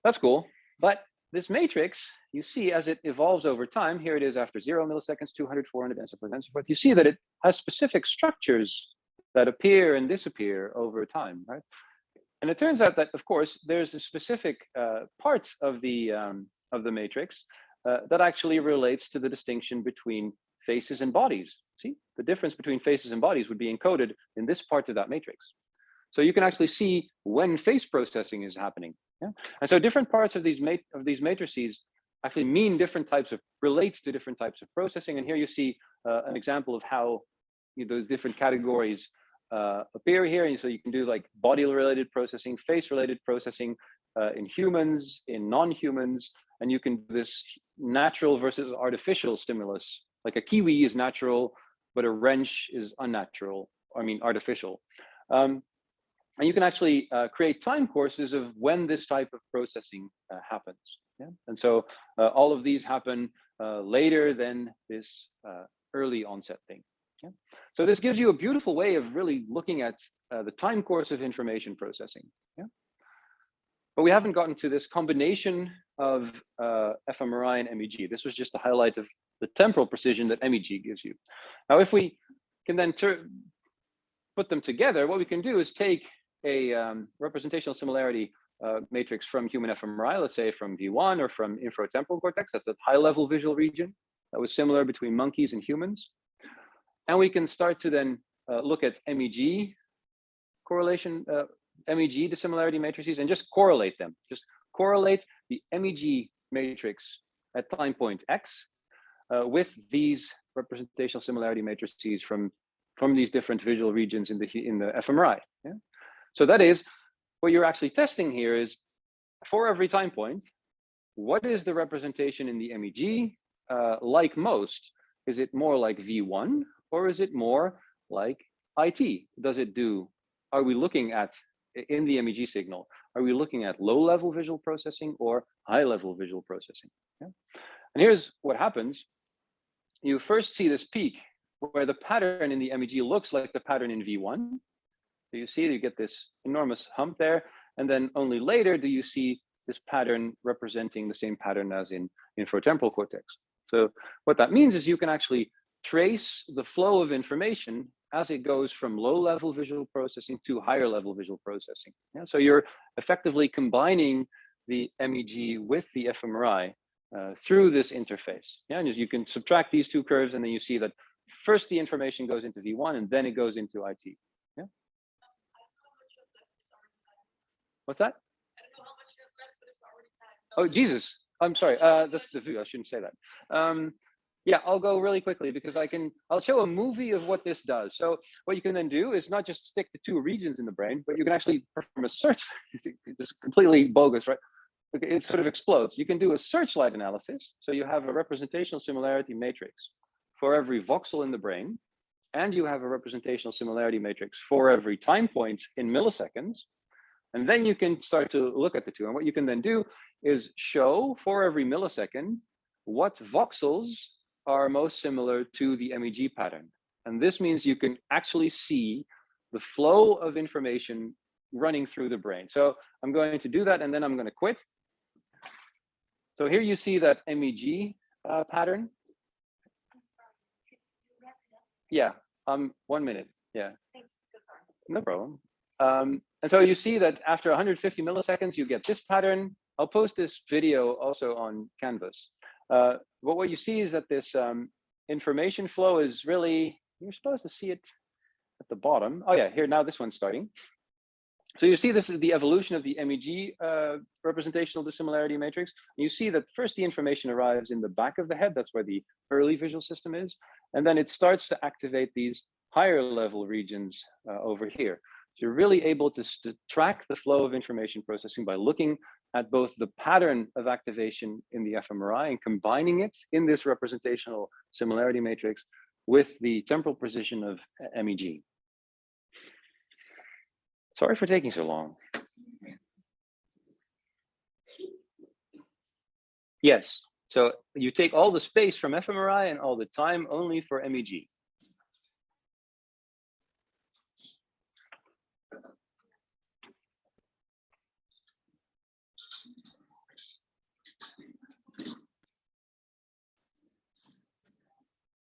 That's cool, but this matrix, you see as it evolves over time, here it is after 0 milliseconds, 200, 400, and so forth and so forth. You see that it has specific structures that appear and disappear over time, right? And it turns out that, of course, there's a specific part of the matrix that actually relates to the distinction between faces and bodies. See, the difference between faces and bodies would be encoded in this part of that matrix. So you can actually see when face processing is happening. Yeah? And so different parts of these matrices actually mean different types of, relate to different types of processing. And here you see an example of how those different categories appear here. And so you can do like body-related processing, face-related processing in humans, in non-humans, and you can do this natural versus artificial stimulus. Like a kiwi is natural, but a wrench is unnatural, artificial. And you can actually create time courses of when this type of processing happens. Yeah? And so all of these happen later than this early onset thing. Yeah? So this gives you a beautiful way of really looking at the time course of information processing. Yeah? But we haven't gotten to this combination of fMRI and MEG. This was just a highlight of the temporal precision that MEG gives you. Now, if we can then put them together, what we can do is take a representational similarity matrix from human fMRI, let's say from V1 or from infratemporal cortex, that's a high-level visual region that was similar between monkeys and humans. And we can start to then look at MEG correlation, MEG dissimilarity matrices, and just correlate them. Just correlate the MEG matrix at time point X with these representational similarity matrices from these different visual regions in the fMRI. Yeah? So that is, what you're actually testing here is, for every time point, what is the representation in the MEG like most? Is it more like V1, or is it more like IT? Are we looking at, in the MEG signal, are we looking at low-level visual processing or high-level visual processing? Yeah? And here's what happens. You first see this peak where the pattern in the MEG looks like the pattern in V1. So you see, you get this enormous hump there. And then only later do you see this pattern representing the same pattern as in infratemporal cortex. So what that means is you can actually trace the flow of information as it goes from low-level visual processing to higher-level visual processing. Yeah? So you're effectively combining the MEG with the fMRI through this interface. Yeah? And you can subtract these two curves, and then you see that first the information goes into V1, and then it goes into IT. Yeah? What's that? I don't know how much you have left, but it's already time. Oh, Jesus. I'm sorry. That's the view. I shouldn't say that. Yeah, I'll go really quickly because I'll show a movie of what this does. So what you can then do is not just stick to two regions in the brain, but you can actually perform a search. It's completely bogus, right? It sort of explodes. You can do a searchlight analysis. So you have a representational similarity matrix for every voxel in the brain, and you have a representational similarity matrix for every time point in milliseconds. And then you can start to look at the two. And what you can then do is show for every millisecond what voxels are most similar to the MEG pattern. And this means you can actually see the flow of information running through the brain. So I'm going to do that, and then I'm going to quit. So here you see that MEG pattern. Yeah, 1 minute. Yeah, no problem. And so you see that after 150 milliseconds, you get this pattern. I'll post this video also on Canvas. But what you see is that this information flow is really, you're supposed to see it at the bottom. Oh yeah, here, now this one's starting. So you see this is the evolution of the MEG representational dissimilarity matrix. You see that first the information arrives in the back of the head. That's where the early visual system is. And then it starts to activate these higher level regions over here. So you're really able to track the flow of information processing by looking at both the pattern of activation in the fMRI and combining it in this representational similarity matrix with the temporal precision of MEG. Sorry for taking so long. Yes, so you take all the space from fMRI and all the time only for MEG.